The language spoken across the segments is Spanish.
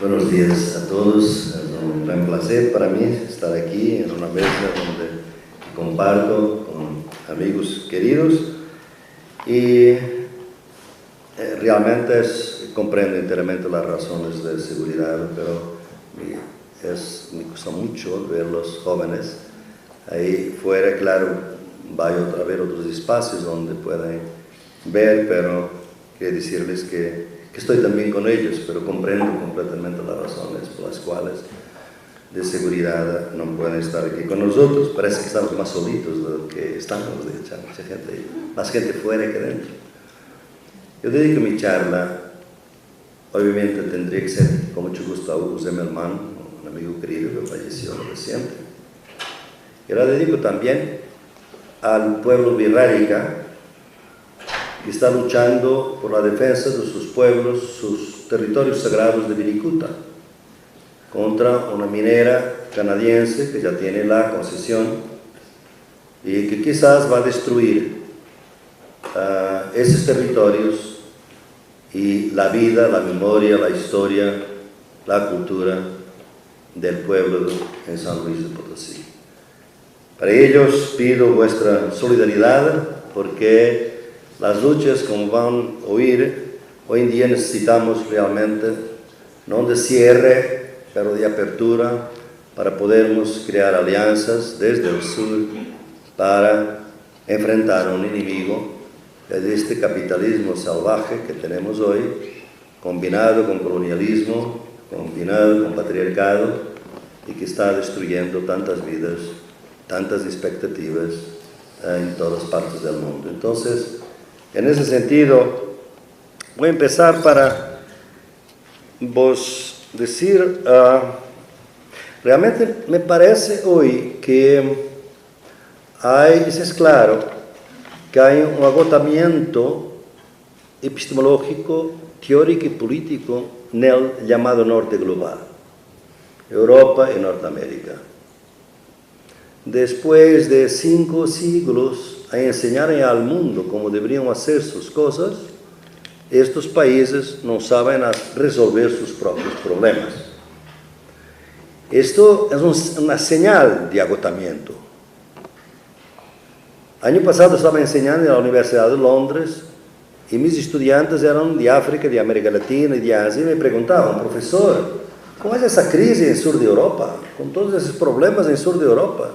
Buenos días a todos. Es un gran placer para mí estar aquí en una mesa donde comparto con amigos queridos y realmente comprendo enteramente las razones de seguridad, pero me gusta mucho ver los jóvenes ahí fuera. Claro, vaya a ver otros espacios donde pueden ver, pero quiero decirles que estoy también con ellos, pero comprendo completamente las razones por las cuales de seguridad no pueden estar aquí con nosotros. Parece que estamos más solitos de lo que estamos, de hecho, mucha gente, más gente fuera que dentro. Yo dedico mi charla, obviamente tendría que ser con mucho gusto a Hugo Zimmermann, un amigo querido que falleció reciente. Yo la dedico también al pueblo birrárica, que está luchando por la defensa de sus pueblos, sus territorios sagrados de Viricuta, contra una minera canadiense que ya tiene la concesión y que quizás va a destruir esos territorios y la vida, la memoria, la historia, la cultura del pueblo en San Luis de Potosí. Para ellos pido vuestra solidaridad, porque las luchas, como van a oír, hoy en día necesitamos realmente, no de cierre, pero de apertura, para podernos crear alianzas desde el sur para enfrentar a un enemigo de este capitalismo salvaje que tenemos hoy, combinado con colonialismo, combinado con patriarcado, y que está destruyendo tantas vidas, tantas expectativas en todas partes del mundo. Entonces, en ese sentido, voy a empezar para vos decir, realmente me parece hoy que es claro que hay un agotamiento epistemológico, teórico y político en el llamado norte global, Europa y Norteamérica. Después de 5 siglos a enseñar al mundo cómo deberían hacer sus cosas, estos países no saben resolver sus propios problemas. Esto es una señal de agotamiento. Año pasado estaba enseñando en la Universidad de Londres y mis estudiantes eran de África, de América Latina y de Asia, y me preguntaban: profesor, ¿cómo es esa crisis en el sur de Europa? Con todos esos problemas en el sur de Europa.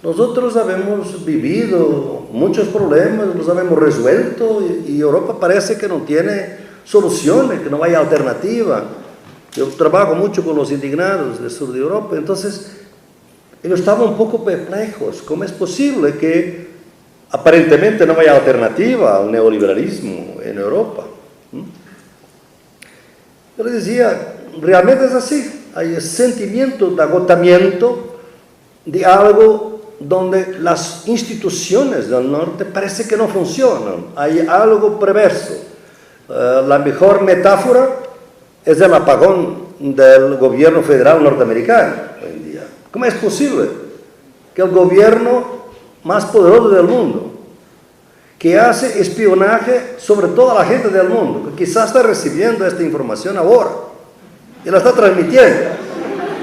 Nosotros habemos vivido muchos problemas, los habemos resuelto y Europa parece que no tiene soluciones, que no hay alternativa. Yo trabajo mucho con los indignados del sur de Europa, entonces ellos estaban un poco perplejos. ¿Cómo es posible que aparentemente no haya alternativa al neoliberalismo en Europa? Yo les decía, realmente es así. Hay ese sentimiento de agotamiento de algo donde las instituciones del norte parece que no funcionan. Hay algo perverso. La mejor metáfora es el apagón del gobierno federal norteamericano hoy en día. ¿Cómo es posible que el gobierno más poderoso del mundo, que hace espionaje sobre toda la gente del mundo, que quizás está recibiendo esta información ahora y la está transmitiendo?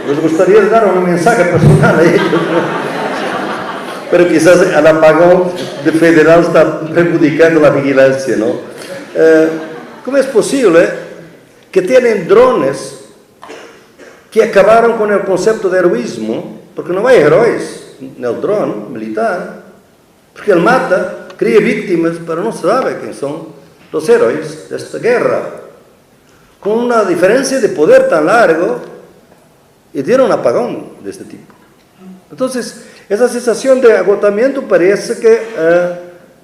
Les gustaría dar un mensaje personal a ellos, pero quizás el apagón federal está perjudicando la vigilancia, ¿no? ¿Cómo es posible que tienen drones que acabaron con el concepto de heroísmo? Porque no hay héroes en el dron militar, porque él mata, cría víctimas, pero no sabe quién son los héroes de esta guerra. Con una diferencia de poder tan largo, y dieron un apagón de este tipo. Entonces, esa sensación de agotamiento parece que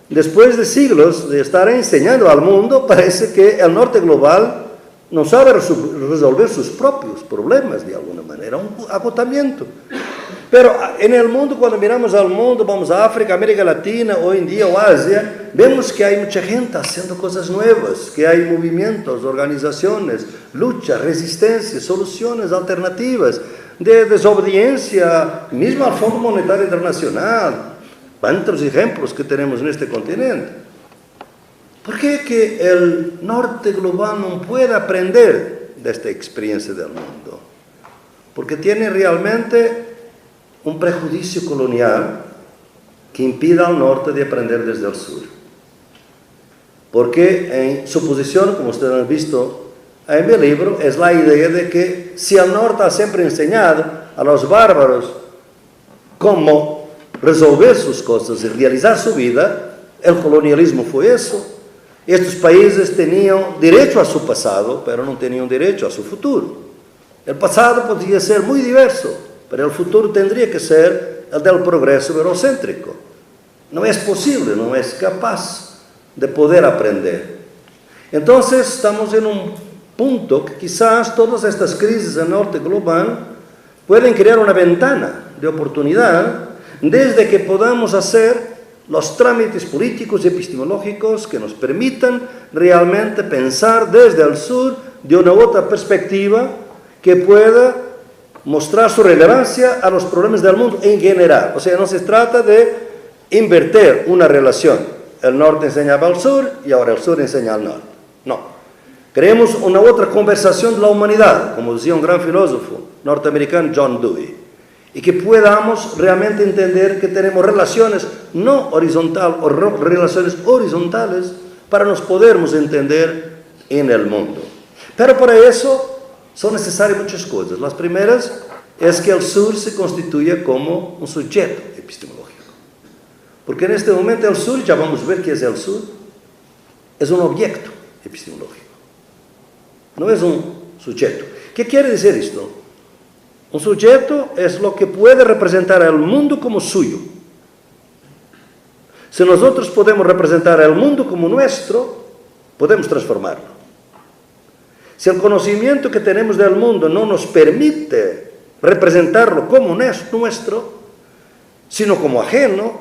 después de siglos de estar enseñando al mundo, parece que el norte global no sabe resolver sus propios problemas de alguna manera, un agotamiento. Pero en el mundo, cuando miramos al mundo, vamos a África, América Latina, hoy en día o Asia, vemos que hay mucha gente haciendo cosas nuevas, que hay movimientos, organizaciones, lucha, resistencia, soluciones alternativas, de desobediencia, mismo al Fondo Monetario Internacional, cuántos ejemplos que tenemos en este continente. ¿Por qué que el norte global no puede aprender de esta experiencia del mundo, porque tiene realmente un prejuicio colonial que impide al norte de aprender desde el sur. Porque en su posición, como ustedes han visto en mi libro, es la idea de que si el norte ha siempre enseñado a los bárbaros cómo resolver sus cosas y realizar su vida, el colonialismo fue eso. Estos países tenían derecho a su pasado, pero no tenían derecho a su futuro. El pasado podría ser muy diverso, pero el futuro tendría que ser el del progreso eurocéntrico. No es posible, no es capaz de poder aprender. Entonces estamos en un punto que quizás todas estas crisis del norte global pueden crear una ventana de oportunidad desde que podamos hacer los trámites políticos y epistemológicos que nos permitan realmente pensar desde el sur de una otra perspectiva que pueda mostrar su relevancia a los problemas del mundo en general. O sea, no se trata de invertir una relación. El norte enseñaba al sur y ahora el sur enseña al norte. No. Queremos una otra conversación de la humanidad, como decía un gran filósofo norteamericano, John Dewey, y que podamos realmente entender que tenemos relaciones no horizontales o relaciones horizontales para nos podermos entender en el mundo. Pero para eso son necesarias muchas cosas. Las primeras es que el sur se constituya como un sujeto epistemológico. Porque en este momento el sur, ya vamos a ver qué es el sur, es un objeto epistemológico. No es un sujeto. ¿Qué quiere decir esto? Un sujeto es lo que puede representar al mundo como suyo. Si nosotros podemos representar al mundo como nuestro, podemos transformarlo. Si el conocimiento que tenemos del mundo no nos permite representarlo como nuestro, sino como ajeno,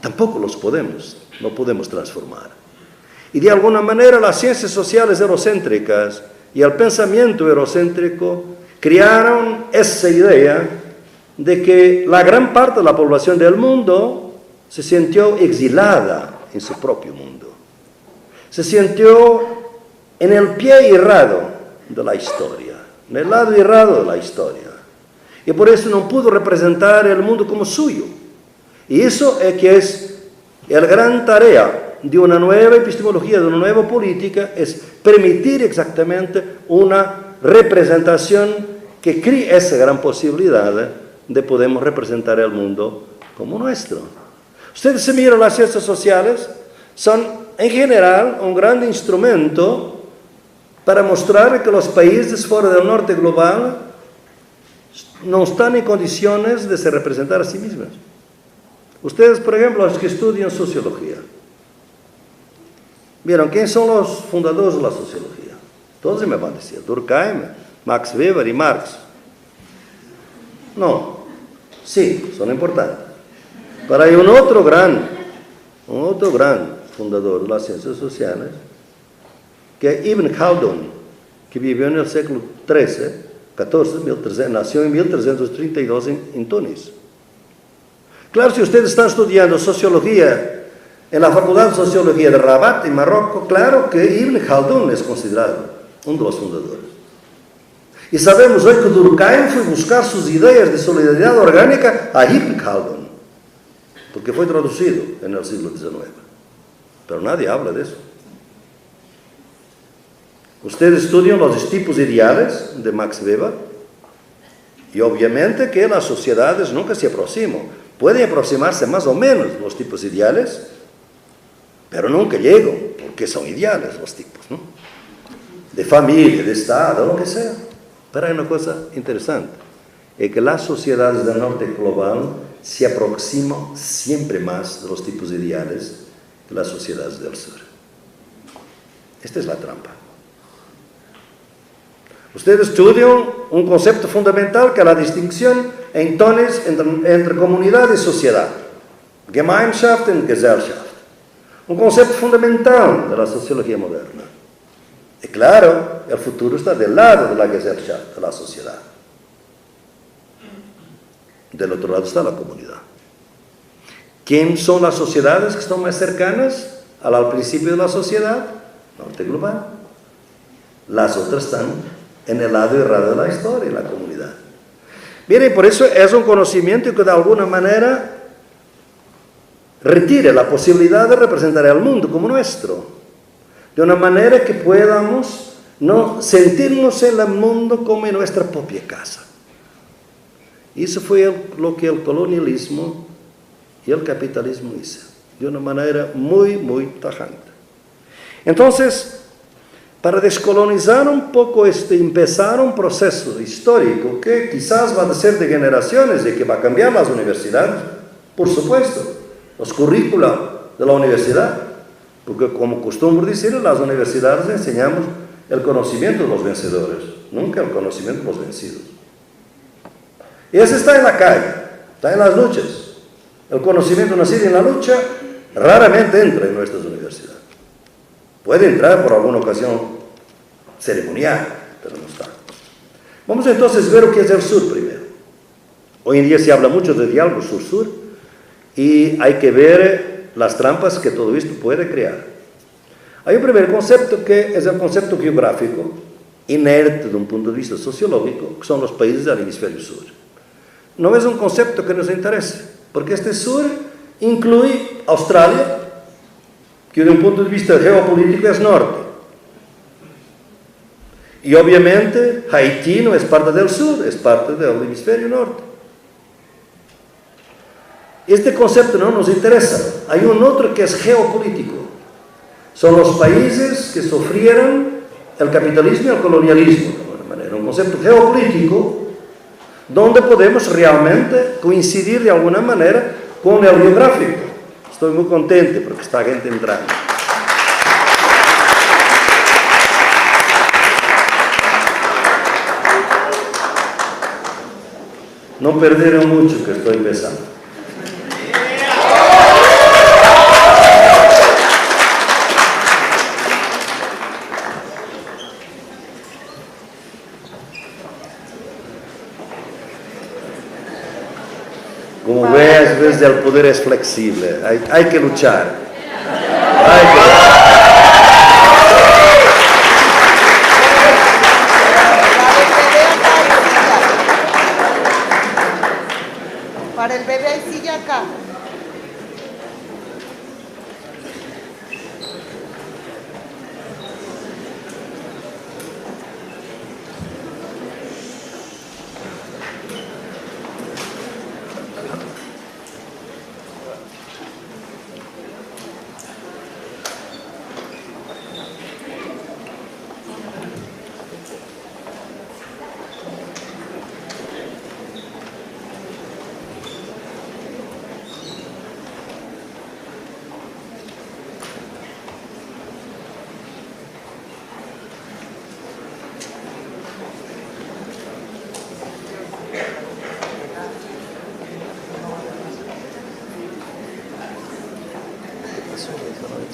tampoco no podemos transformar. Y de alguna manera las ciencias sociales eurocéntricas y el pensamiento eurocéntrico crearon esa idea de que la gran parte de la población del mundo se sintió exilada en su propio mundo. Se sintió en el pie errado de la historia, en el lado errado de la historia. Y por eso no pudo representar el mundo como suyo. Y eso es que es la gran tarea de una nueva epistemología, de una nueva política, es permitir exactamente una representación que cree esa gran posibilidad de podermos representar el mundo como nuestro. Ustedes se miran las ciencias sociales, son en general un gran instrumento para mostrar que los países fuera del norte global no están en condiciones de se representar a sí mismos. Ustedes, por ejemplo, los que estudian sociología, ¿vieron quién son los fundadores de la sociología? Todos me van a decir, Durkheim, Max Weber y Marx. No, sí, son importantes. Pero hay un otro gran fundador de las ciencias sociales, que es Ibn Khaldun, que vivió en el siglo XIV, nació en 1332 en Túnez. Claro, si ustedes están estudiando sociología en la Facultad de Sociología de Rabat, en Marruecos, claro que Ibn Khaldun es considerado uno de los fundadores. Y sabemos hoy que Durkheim fue buscar sus ideas de solidaridad orgánica a Ibn Khaldun, porque fue traducido en el siglo XIX. Pero nadie habla de eso. Ustedes estudian los tipos ideales de Max Weber, y obviamente que las sociedades nunca se aproximan. Pueden aproximarse más o menos los tipos ideales, pero nunca llegan, porque son ideales los tipos, ¿no? De familia, de Estado, lo que sea. Pero hay una cosa interesante, es que las sociedades del norte global se aproximan siempre más de los tipos ideales que las sociedades del sur. Esta es la trampa. Ustedes estudian un concepto fundamental que es la distinción entonces entre comunidad y sociedad. Gemeinschaft y Gesellschaft. Un concepto fundamental de la sociología moderna. Y claro, el futuro está del lado de la Gesellschaft, de la sociedad. Del otro lado está la comunidad. ¿Quién son las sociedades que están más cercanas al principio de la sociedad? Norte global. Las otras están en el lado errado de la historia, en la comunidad. Miren, por eso es un conocimiento que de alguna manera retire la posibilidad de representar al mundo como nuestro, de una manera que podamos no sentirnos en el mundo como en nuestra propia casa. Eso fue lo que el colonialismo y el capitalismo hizo, de una manera muy, muy tajante. Entonces, para descolonizar un poco empezar un proceso histórico que quizás va a ser de generaciones y que va a cambiar las universidades, por supuesto, los currículos de la universidad, porque como acostumbro decir, en las universidades enseñamos el conocimiento de los vencedores, nunca el conocimiento de los vencidos. Y ese está en la calle, está en las luchas. El conocimiento nacido en la lucha raramente entra en nuestras universidades. Puede entrar por alguna ocasión ceremonial, pero no está. Vamos entonces a ver lo que es el sur primero. Hoy en día se habla mucho de diálogo sur-sur y hay que ver las trampas que todo esto puede crear. Hay un primer concepto que es el concepto geográfico, inerte de un punto de vista sociológico, que son los países del hemisferio sur. No es un concepto que nos interese, porque este sur incluye Australia, que de un punto de vista geopolítico es norte. Y obviamente Haití no es parte del sur, es parte del hemisferio norte. Este concepto no nos interesa. Hay un otro que es geopolítico. Son los países que sufrieron el capitalismo y el colonialismo, de alguna manera. Un concepto geopolítico donde podemos realmente coincidir de alguna manera con el geográfico. Estoy muy contento porque está gente entrando. No perderán mucho que estoy empezando. Como ves, el poder es flexible, hay que luchar. Para el bebé hay silla acá.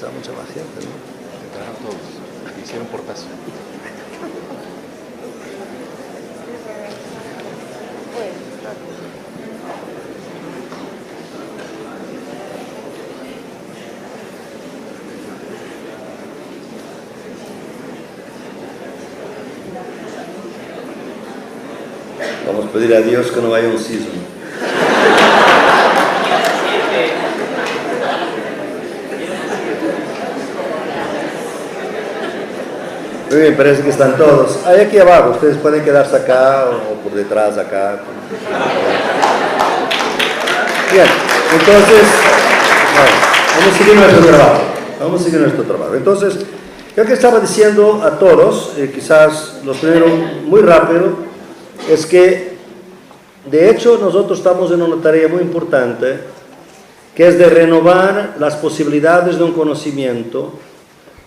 Mucha más gente, ¿no? Entraron todos, hicieron portazo. Vamos a pedir a Dios que no haya un sismo. Muy bien, parece que están todos. Hay aquí abajo, ustedes pueden quedarse acá o por detrás acá. Bien, entonces, vamos a seguir nuestro trabajo. Entonces, yo que estaba diciendo a todos, quizás los primero muy rápido, es que de hecho nosotros estamos en una tarea muy importante, que es de renovar las posibilidades de un conocimiento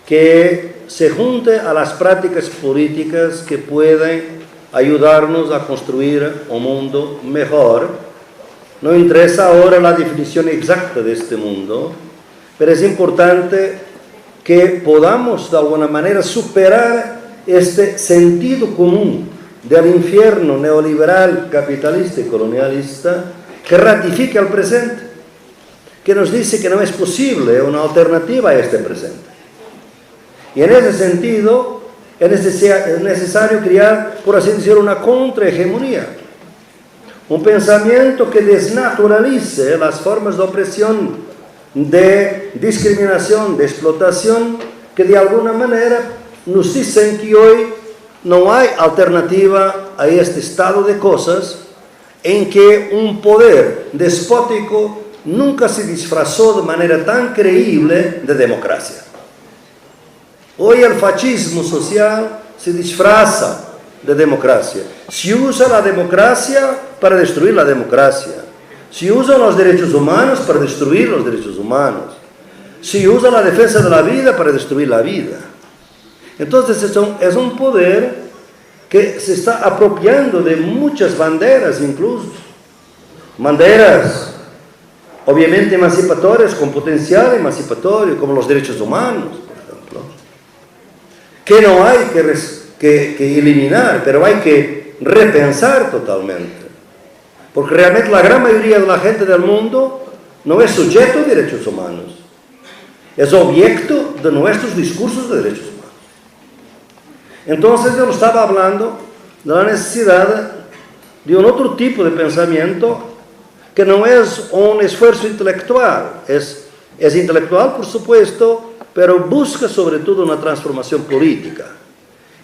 que se junte a las prácticas políticas que pueden ayudarnos a construir un mundo mejor. No interesa ahora la definición exacta de este mundo, pero es importante que podamos de alguna manera superar este sentido común del infierno neoliberal, capitalista y colonialista que ratifica el presente, que nos dice que no es posible una alternativa a este presente. Y en ese sentido, es necesario crear, por así decirlo, una contrahegemonía. Un pensamiento que desnaturalice las formas de opresión, de discriminación, de explotación, que de alguna manera nos dicen que hoy no hay alternativa a este estado de cosas en que un poder despótico nunca se disfrazó de manera tan creíble de democracia. Hoy el fascismo social se disfraza de democracia. Se usa la democracia para destruir la democracia. Se usan los derechos humanos para destruir los derechos humanos. Se usa la defensa de la vida para destruir la vida. Entonces es un poder que se está apropiando de muchas banderas incluso. Banderas obviamente emancipatorias, con potencial emancipatorio, como los derechos humanos, por ejemplo, que no hay que eliminar, pero hay que repensar totalmente. Porque realmente la gran mayoría de la gente del mundo no es sujeto de derechos humanos, es objeto de nuestros discursos de derechos humanos. Entonces yo estaba hablando de la necesidad de un otro tipo de pensamiento que no es un esfuerzo intelectual, es intelectual por supuesto, pero busca sobre todo una transformación política.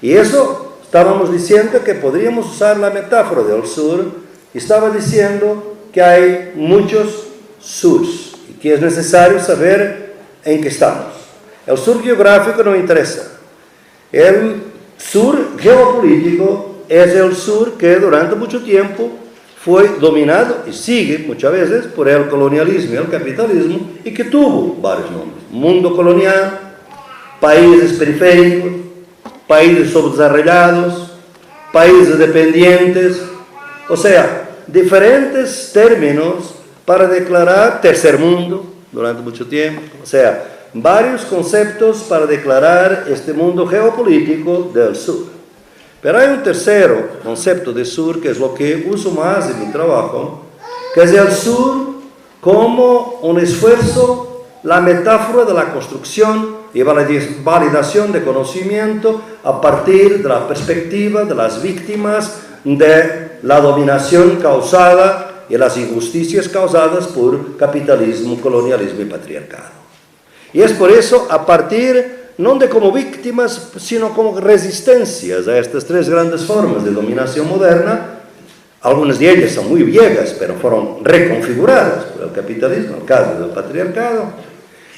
Y eso estábamos diciendo que podríamos usar la metáfora del sur, y estaba diciendo que hay muchos surs y que es necesario saber en qué estamos. El sur geográfico no interesa. El sur geopolítico es el sur que durante mucho tiempo fue dominado y sigue muchas veces por el colonialismo y el capitalismo, y que tuvo varios nombres: mundo colonial, países periféricos, países subdesarrollados, países dependientes, o sea, diferentes términos para declarar tercer mundo durante mucho tiempo, o sea, varios conceptos para declarar este mundo geopolítico del sur. Pero hay un tercer concepto de sur que es lo que uso más en mi trabajo, que es el sur como un esfuerzo, la metáfora de la construcción y validación de conocimiento a partir de la perspectiva de las víctimas de la dominación causada y las injusticias causadas por capitalismo, colonialismo y patriarcado. Y es por eso, a partir, no de como víctimas, sino como resistencias a estas tres grandes formas de dominación moderna. Algunas de ellas son muy viejas, pero fueron reconfiguradas por el capitalismo, el caso del patriarcado,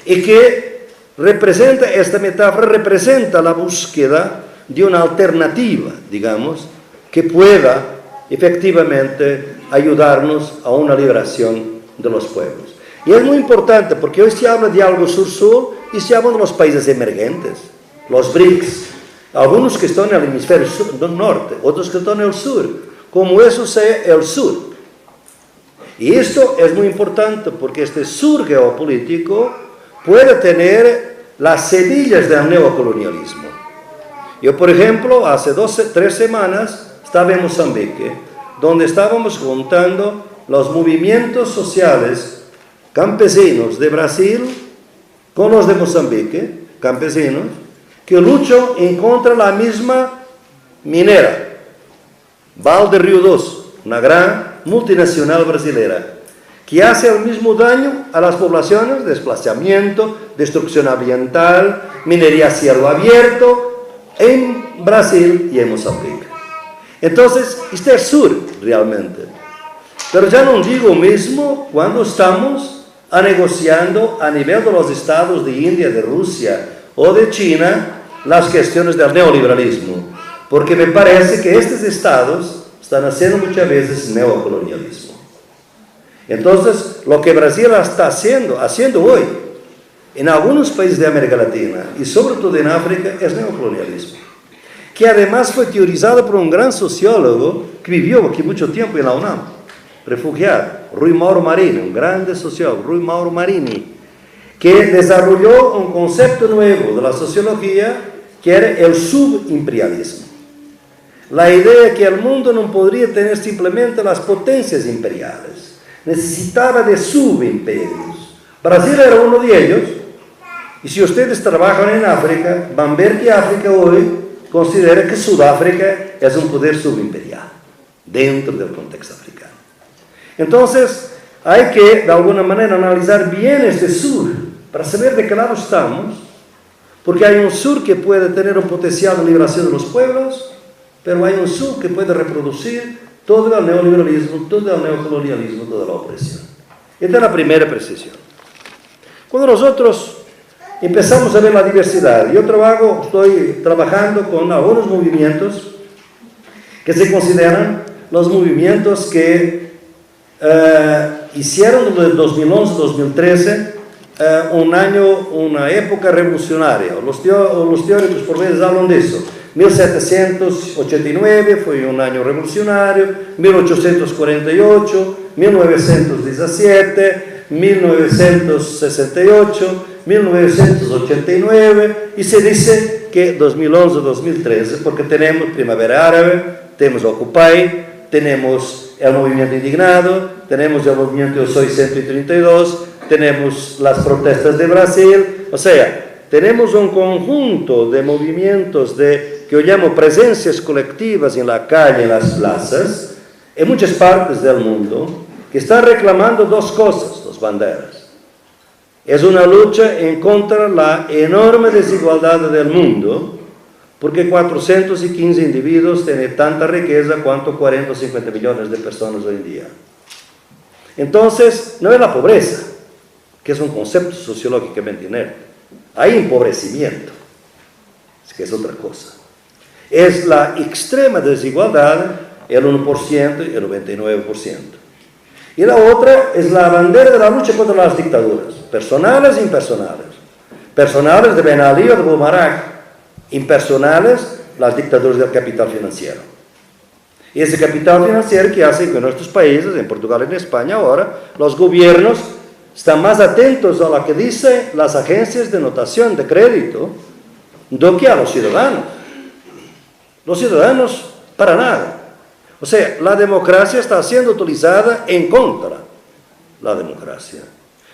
y que representa, esta metáfora representa la búsqueda de una alternativa, digamos, que pueda efectivamente ayudarnos a una liberación de los pueblos. Y es muy importante porque hoy se habla de algo sur-sur y se habla de los países emergentes, los BRICS, algunos que están en el hemisferio del norte, otros que están en el sur, como eso sea el sur. Y esto es muy importante porque este sur geopolítico puede tener las semillas del neocolonialismo. Yo, por ejemplo, hace 3 semanas estaba en Mozambique, donde estábamos juntando los movimientos sociales campesinos de Brasil con los de Mozambique, campesinos, que luchan en contra de la misma minera, Vale do Rio Doce, una gran multinacional brasileña, que hace el mismo daño a las poblaciones: desplazamiento, destrucción ambiental, minería a cielo abierto, en Brasil y en Mozambique. Entonces, este es sur realmente. Pero ya no digo mismo cuando estamos negociando a nivel de los estados de India, de Rusia o de China las cuestiones del neoliberalismo, porque me parece que estos estados están haciendo muchas veces neocolonialismo. Entonces, lo que Brasil está haciendo hoy en algunos países de América Latina y sobre todo en África es neocolonialismo, que además fue teorizado por un gran sociólogo que vivió aquí mucho tiempo en la UNAM, refugiado, Rui Mauro Marini, un grande sociólogo, Rui Mauro Marini, que desarrolló un concepto nuevo de la sociología que era el subimperialismo. La idea que el mundo no podría tener simplemente las potencias imperiales, necesitaba de subimperios. Brasil era uno de ellos, y si ustedes trabajan en África, van a ver que África hoy considera que Sudáfrica es un poder subimperial dentro del contexto africano. Entonces, hay que, de alguna manera, analizar bien este sur para saber de qué lado estamos, porque hay un sur que puede tener un potencial de liberación de los pueblos, pero hay un sur que puede reproducir todo el neoliberalismo, todo el neocolonialismo, toda la opresión. Esta es la primera precisión. Cuando nosotros empezamos a ver la diversidad, yo estoy trabajando con algunos movimientos que se consideran los movimientos que hicieron desde 2011-2013 una época revolucionaria. Los teóricos por veces hablan de eso. 1789 fue un año revolucionario, 1848, 1917, 1968, 1989, y se dice que 2011-2013, porque tenemos Primavera Árabe, tenemos Occupy, tenemos el movimiento indignado, tenemos el movimiento Yo Soy 132, tenemos las protestas de Brasil, o sea, tenemos un conjunto de movimientos que yo llamo presencias colectivas en la calle, en las plazas, en muchas partes del mundo, que están reclamando dos cosas, dos banderas. Es una lucha en contra de la enorme desigualdad del mundo, porque 415 individuos tienen tanta riqueza cuanto 40 o 50 millones de personas hoy en día. Entonces, no es la pobreza, que es un concepto sociológicamente inerte. Hay empobrecimiento, que es otra cosa. Es la extrema desigualdad, el 1% y el 99%. Y la otra es la bandera de la lucha contra las dictaduras, personales e impersonales. Personales de Ben Ali o de Mubarak, impersonales las dictaduras del capital financiero. Y ese capital financiero que hace que en nuestros países, en Portugal y en España ahora, los gobiernos están más atentos a lo que dicen las agencias de notación de crédito do que a los ciudadanos. Los ciudadanos, para nada. O sea, la democracia está siendo utilizada en contra de la democracia.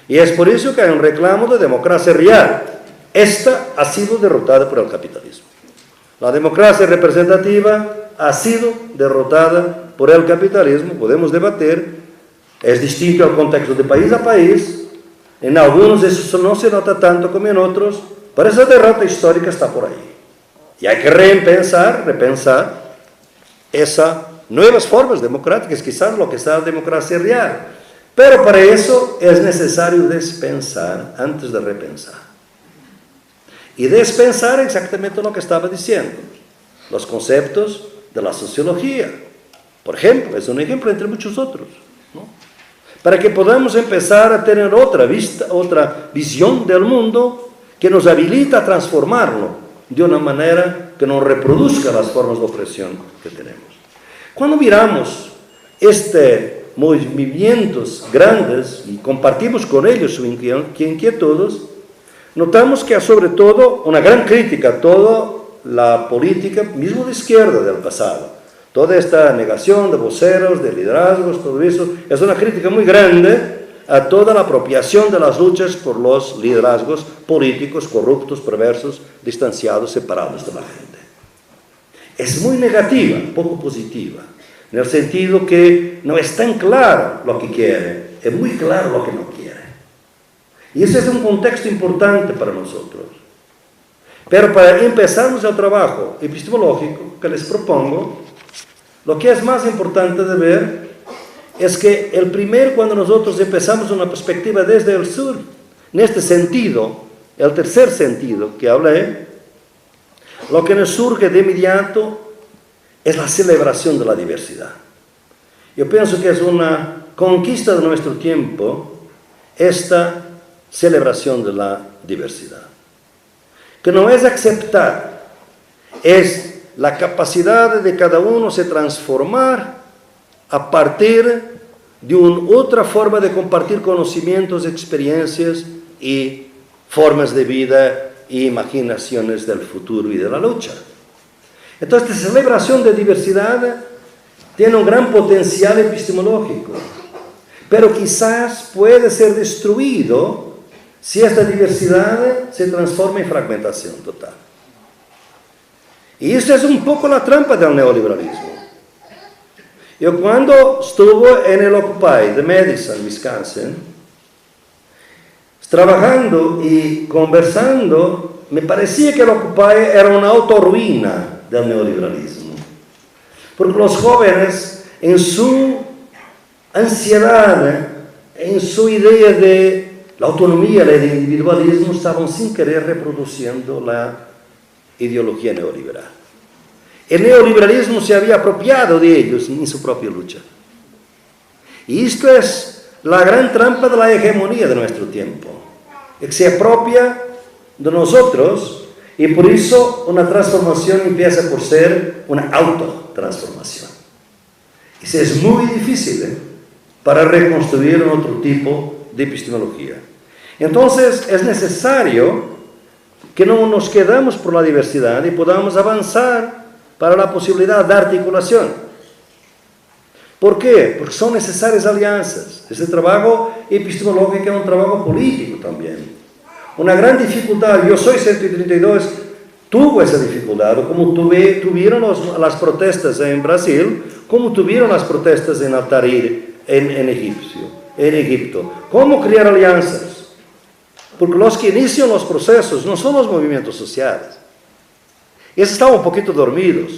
Y es por eso que hay un reclamo de democracia real. Esta ha sido derrotada por el capitalismo. La democracia representativa ha sido derrotada por el capitalismo. Podemos debatir. Es distinto el contexto de país a país. En algunos eso no se nota tanto como en otros, pero esa derrota histórica está por ahí. Y hay que repensar esas nuevas formas democráticas, quizás lo que está la democracia real. Pero para eso es necesario despensar antes de repensar. Y despensar exactamente lo que estaba diciendo. Los conceptos de la sociología. Por ejemplo, es un ejemplo entre muchos otros, ¿no? Para que podamos empezar a tener otra visión del mundo que nos habilita a transformarlo de una manera que no reproduzca las formas de opresión que tenemos. Cuando miramos movimientos grandes y compartimos con ellos sus inquietudes, notamos que hay sobre todo una gran crítica a toda la política, mismo de izquierda del pasado. Toda esta negación de voceros, de liderazgos, todo eso, es una crítica muy grande a toda la apropiación de las luchas por los liderazgos políticos corruptos, perversos, distanciados, separados de la gente. Es muy negativa, poco positiva, en el sentido que no es tan claro lo que quiere, es muy claro lo que no quiere. Y ese es un contexto importante para nosotros. Pero para empezarnos el trabajo epistemológico que les propongo, lo que es más importante de ver es que cuando nosotros empezamos una perspectiva desde el sur, en este sentido, el tercer sentido que hablé, lo que nos surge de inmediato es la celebración de la diversidad. Yo pienso que es una conquista de nuestro tiempo esta celebración de la diversidad. Que no es aceptar, es la capacidad de cada uno se transformar a partir de otra forma de compartir conocimientos, experiencias y formas de vida e imaginaciones del futuro y de la lucha. Entonces, esta celebración de diversidad tiene un gran potencial epistemológico, pero quizás puede ser destruido si esta diversidad se transforma en fragmentación total. Y esa es un poco la trampa del neoliberalismo. Yo cuando estuve en el Occupy de Madison, Wisconsin, trabajando y conversando, me parecía que el Occupy era una autorruina del neoliberalismo. Porque los jóvenes, en su ansiedad, en su idea de la autonomía, el individualismo, estaban sin querer reproduciendo la ideología neoliberal. El neoliberalismo se había apropiado de ellos en su propia lucha. Y esto es la gran trampa de la hegemonía de nuestro tiempo, que se apropia de nosotros y por eso una transformación empieza por ser una autotransformación. Y es muy difícil para reconstruir un otro tipo de epistemología. Entonces es necesario que no nos quedamos por la diversidad y podamos avanzar para la posibilidad de articulación. ¿Por qué? Porque son necesarias alianzas. Ese trabajo epistemológico es un trabajo político también. Una gran dificultad, yo soy 132, tuvo esa dificultad, como tuvieron las protestas en Brasil, como tuvieron las protestas en Tahrir, en Egipto. ¿Cómo crear alianzas? Porque los que inician los procesos no son los movimientos sociales. Esos estaban un poquito dormidos.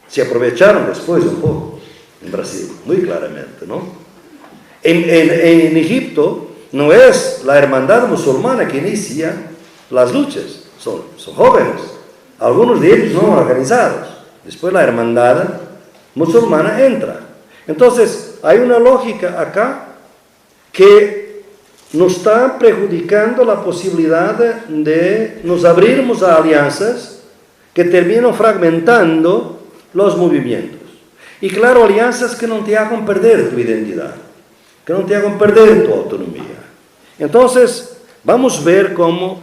Se aprovecharon después un poco en Brasil, muy claramente, ¿no? En Egipto no es la hermandad musulmana que inicia las luchas, son jóvenes, algunos de ellos no organizados. Después la hermandad musulmana entra. Entonces, hay una lógica acá que nos está perjudicando la posibilidad de nos abrirmos a alianzas que terminan fragmentando los movimientos. Y claro, alianzas que no te hagan perder tu identidad, que no te hagan perder tu autonomía. Entonces, vamos a ver cómo,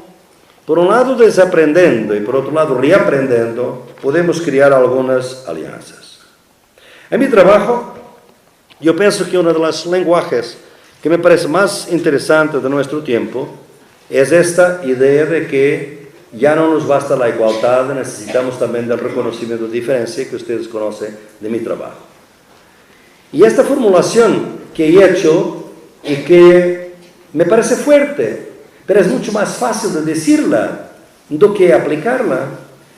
por un lado desaprendiendo y por otro lado reaprendiendo, podemos crear algunas alianzas. En mi trabajo, yo pienso que uno de los lenguajes que me parece más interesante de nuestro tiempo es esta idea de que ya no nos basta la igualdad, necesitamos también del reconocimiento de diferencia que ustedes conocen de mi trabajo. Y esta formulación que he hecho y que me parece fuerte, pero es mucho más fácil de decirla do que aplicarla,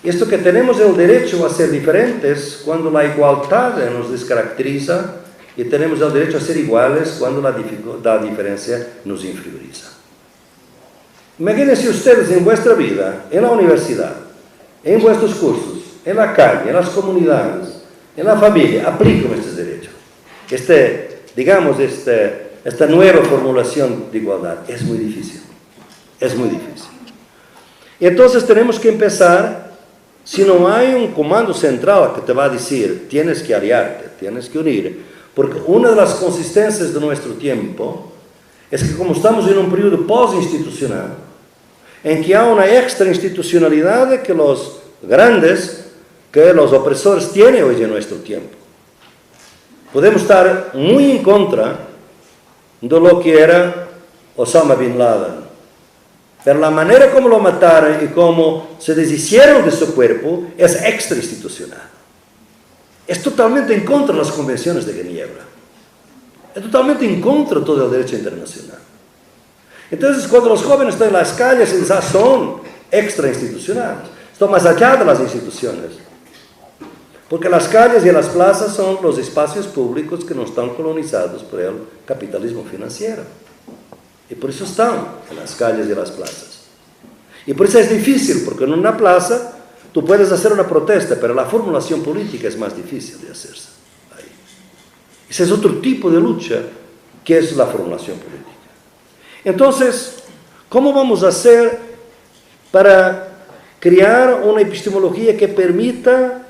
esto que tenemos el derecho a ser diferentes cuando la igualdad nos descaracteriza y tenemos el derecho a ser iguales cuando la diferencia nos inferioriza. Imagínense ustedes en vuestra vida, en la universidad, en vuestros cursos, en la calle, en las comunidades, en la familia, aplican estos derechos. Esta nueva formulación de igualdad es muy difícil. Es muy difícil. Y entonces tenemos que empezar, si no hay un comando central que te va a decir, tienes que aliarte, tienes que unir, porque una de las consistencias de nuestro tiempo es que como estamos en un periodo post-institucional, en que hay una extra-institucionalidad que los grandes, que los opresores tienen hoy en nuestro tiempo. Podemos estar muy en contra de lo que era Osama Bin Laden, pero la manera como lo mataron y como se deshicieron de su cuerpo es extra-institucional. Es totalmente en contra de las convenciones de Ginebra. Es totalmente en contra de todo el derecho internacional. Entonces, cuando los jóvenes están en las calles, son extra-institucionales. Están más allá de las instituciones. Porque las calles y las plazas son los espacios públicos que no están colonizados por el capitalismo financiero. Y por eso están en las calles y las plazas. Y por eso es difícil, porque en una plaza tú puedes hacer una protesta, pero la formulación política es más difícil de hacerse ahí. Ese es otro tipo de lucha que es la formulación política. Entonces, ¿cómo vamos a hacer para crear una epistemología que permita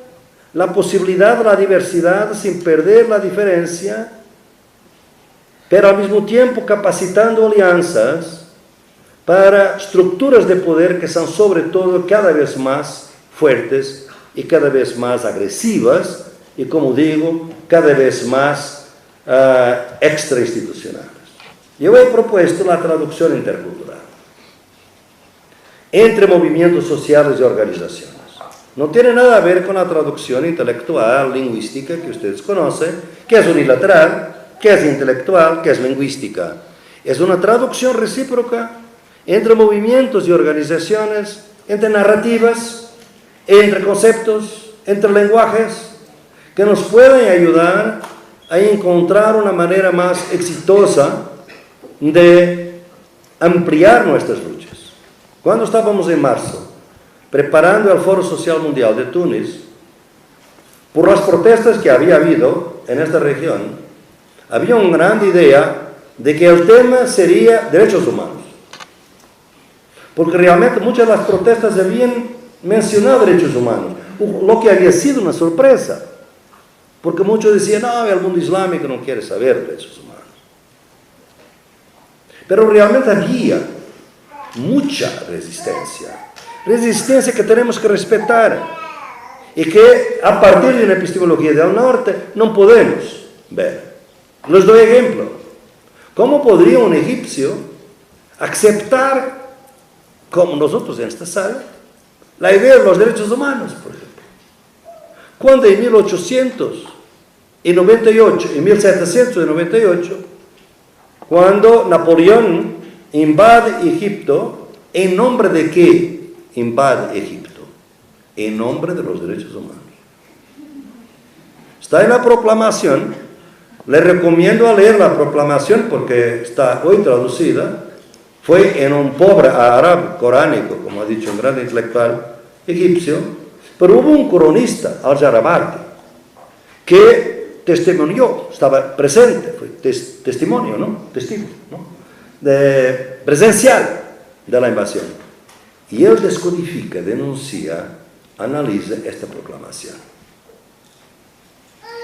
la posibilidad de la diversidad sin perder la diferencia, pero al mismo tiempo capacitando alianzas para estructuras de poder que son sobre todo cada vez más fuertes y cada vez más agresivas y, como digo, cada vez más extrainstitucionales? Yo he propuesto la traducción intercultural entre movimientos sociales y organizaciones. No tiene nada a ver con la traducción intelectual, lingüística que ustedes conocen, que es unilateral, que es intelectual, que es lingüística. Es una traducción recíproca entre movimientos y organizaciones, entre narrativas, entre conceptos, entre lenguajes, que nos pueden ayudar a encontrar una manera más exitosa de ampliar nuestras luchas. Cuando estábamos en marzo preparando el Foro Social Mundial de Túnez, por las protestas que había habido en esta región, había una gran idea de que el tema sería derechos humanos. Porque realmente muchas de las protestas habían mencionado derechos humanos, lo que había sido una sorpresa. Porque muchos decían, no, el mundo islámico no quiere saber de derechos humanos. Pero realmente había mucha resistencia. Resistencia que tenemos que respetar. Y que a partir de una epistemología del norte no podemos ver. Les doy ejemplo. ¿Cómo podría un egipcio aceptar, como nosotros en esta sala, la idea de los derechos humanos, por ejemplo? Cuando en 1898, en 1798, cuando Napoleón invade Egipto, ¿en nombre de qué invade Egipto? En nombre de los derechos humanos. Está en la proclamación. Les recomiendo a leer la proclamación porque está hoy traducida. Fue en un pobre árabe coránico, como ha dicho un gran intelectual egipcio, pero hubo un cronista, Al-Jarabati, que testimonió, estaba presente, fue testimonio, ¿no? Testigo, ¿no? Presencial de la invasión. Y él descodifica, denuncia, analiza esta proclamación.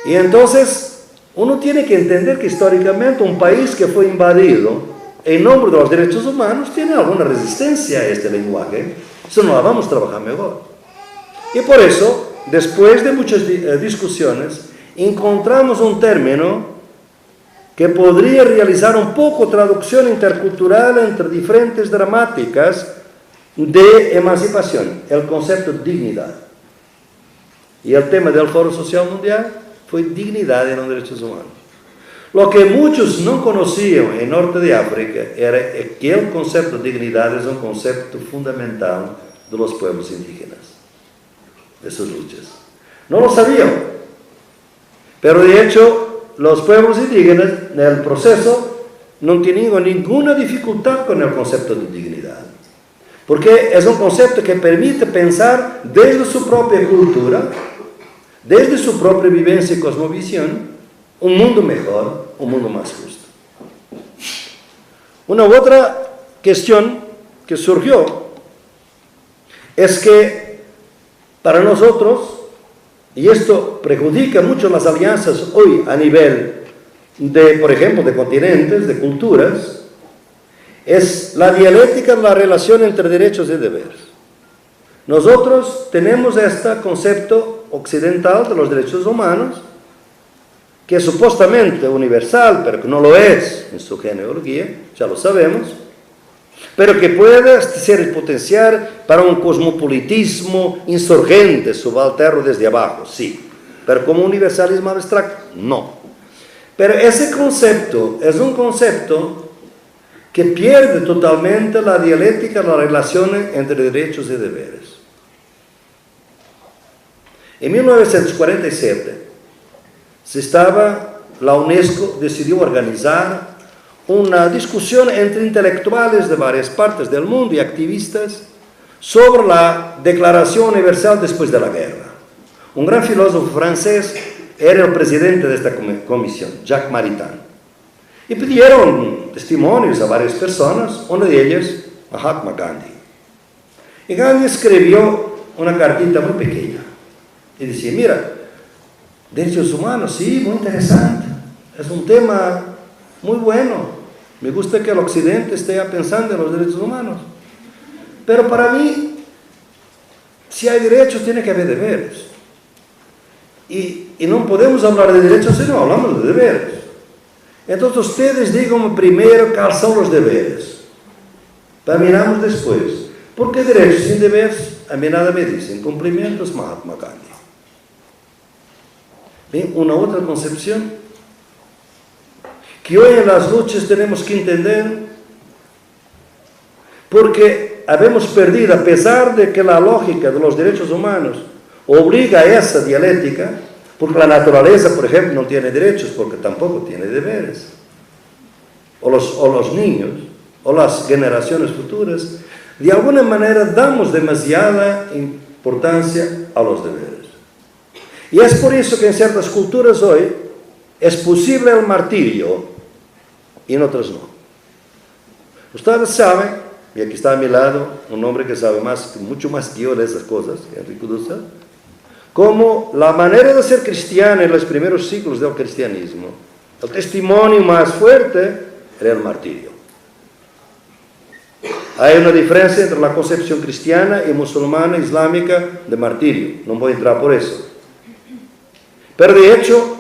Y entonces uno tiene que entender que históricamente un país que fue invadido en nombre de los derechos humanos tiene alguna resistencia a este lenguaje. Eso no la vamos a trabajar mejor. Y por eso, después de muchas discusiones, encontramos un término que podría realizar un poco traducción intercultural entre diferentes dramáticas de emancipación, el concepto de dignidad. Y el tema del Foro Social Mundial fue dignidad en los derechos humanos. Lo que muchos no conocían en Norte de África era que el concepto de dignidad es un concepto fundamental de los pueblos indígenas, de sus luchas. No lo sabían, pero de hecho los pueblos indígenas en el proceso no tenían ninguna dificultad con el concepto de dignidad, porque es un concepto que permite pensar desde su propia cultura, desde su propia vivencia y cosmovisión, un mundo mejor, un mundo más justo. Una otra cuestión que surgió es que para nosotros, y esto perjudica mucho las alianzas hoy a nivel de, por ejemplo, de continentes, de culturas, es la dialéctica de la relación entre derechos y deberes. Nosotros tenemos este concepto occidental de los derechos humanos, que es supuestamente universal, pero que no lo es en su genealogía, ya lo sabemos, pero que puede ser potenciar para un cosmopolitismo insurgente, subalterno desde abajo, sí, pero como universalismo abstracto, no. Pero ese concepto es un concepto que pierde totalmente la dialéctica, la relación entre derechos y deberes. En 1947, la UNESCO decidió organizar una discusión entre intelectuales de varias partes del mundo y activistas sobre la Declaración Universal después de la guerra. Un gran filósofo francés era el presidente de esta comisión, Jacques Maritain. Y pidieron testimonios a varias personas, una de ellas, Mahatma Gandhi. Y Gandhi escribió una cartita muy pequeña y decía, mira, derechos humanos, sí, muy interesante, es un tema muy bueno, me gusta que el occidente esté pensando en los derechos humanos, pero para mí, si hay derechos, tiene que haber deberes, y no podemos hablar de derechos si no hablamos de deberes. Entonces ustedes díganme primero cuáles son los deberes, para mirarnos después, porque derechos sin deberes a mí nada me dicen. Cumplimientos, Mahatma Gandhi. ¿Bien? Una otra concepción que hoy en las luchas tenemos que entender, porque habemos perdido, a pesar de que la lógica de los derechos humanos obliga a esa dialéctica, porque la naturaleza, por ejemplo, no tiene derechos porque tampoco tiene deberes, o los niños, o las generaciones futuras, de alguna manera damos demasiada importancia a los deberes. Y es por eso que en ciertas culturas hoy es posible el martirio y en otras no. Ustedes saben, y aquí está a mi lado un hombre que sabe mucho más que yo de esas cosas, Enrique Dussel, como la manera de ser cristiano en los primeros siglos del cristianismo, el testimonio más fuerte era el martirio. Hay una diferencia entre la concepción cristiana y musulmana, islámica, de martirio. No voy a entrar por eso. Pero de hecho,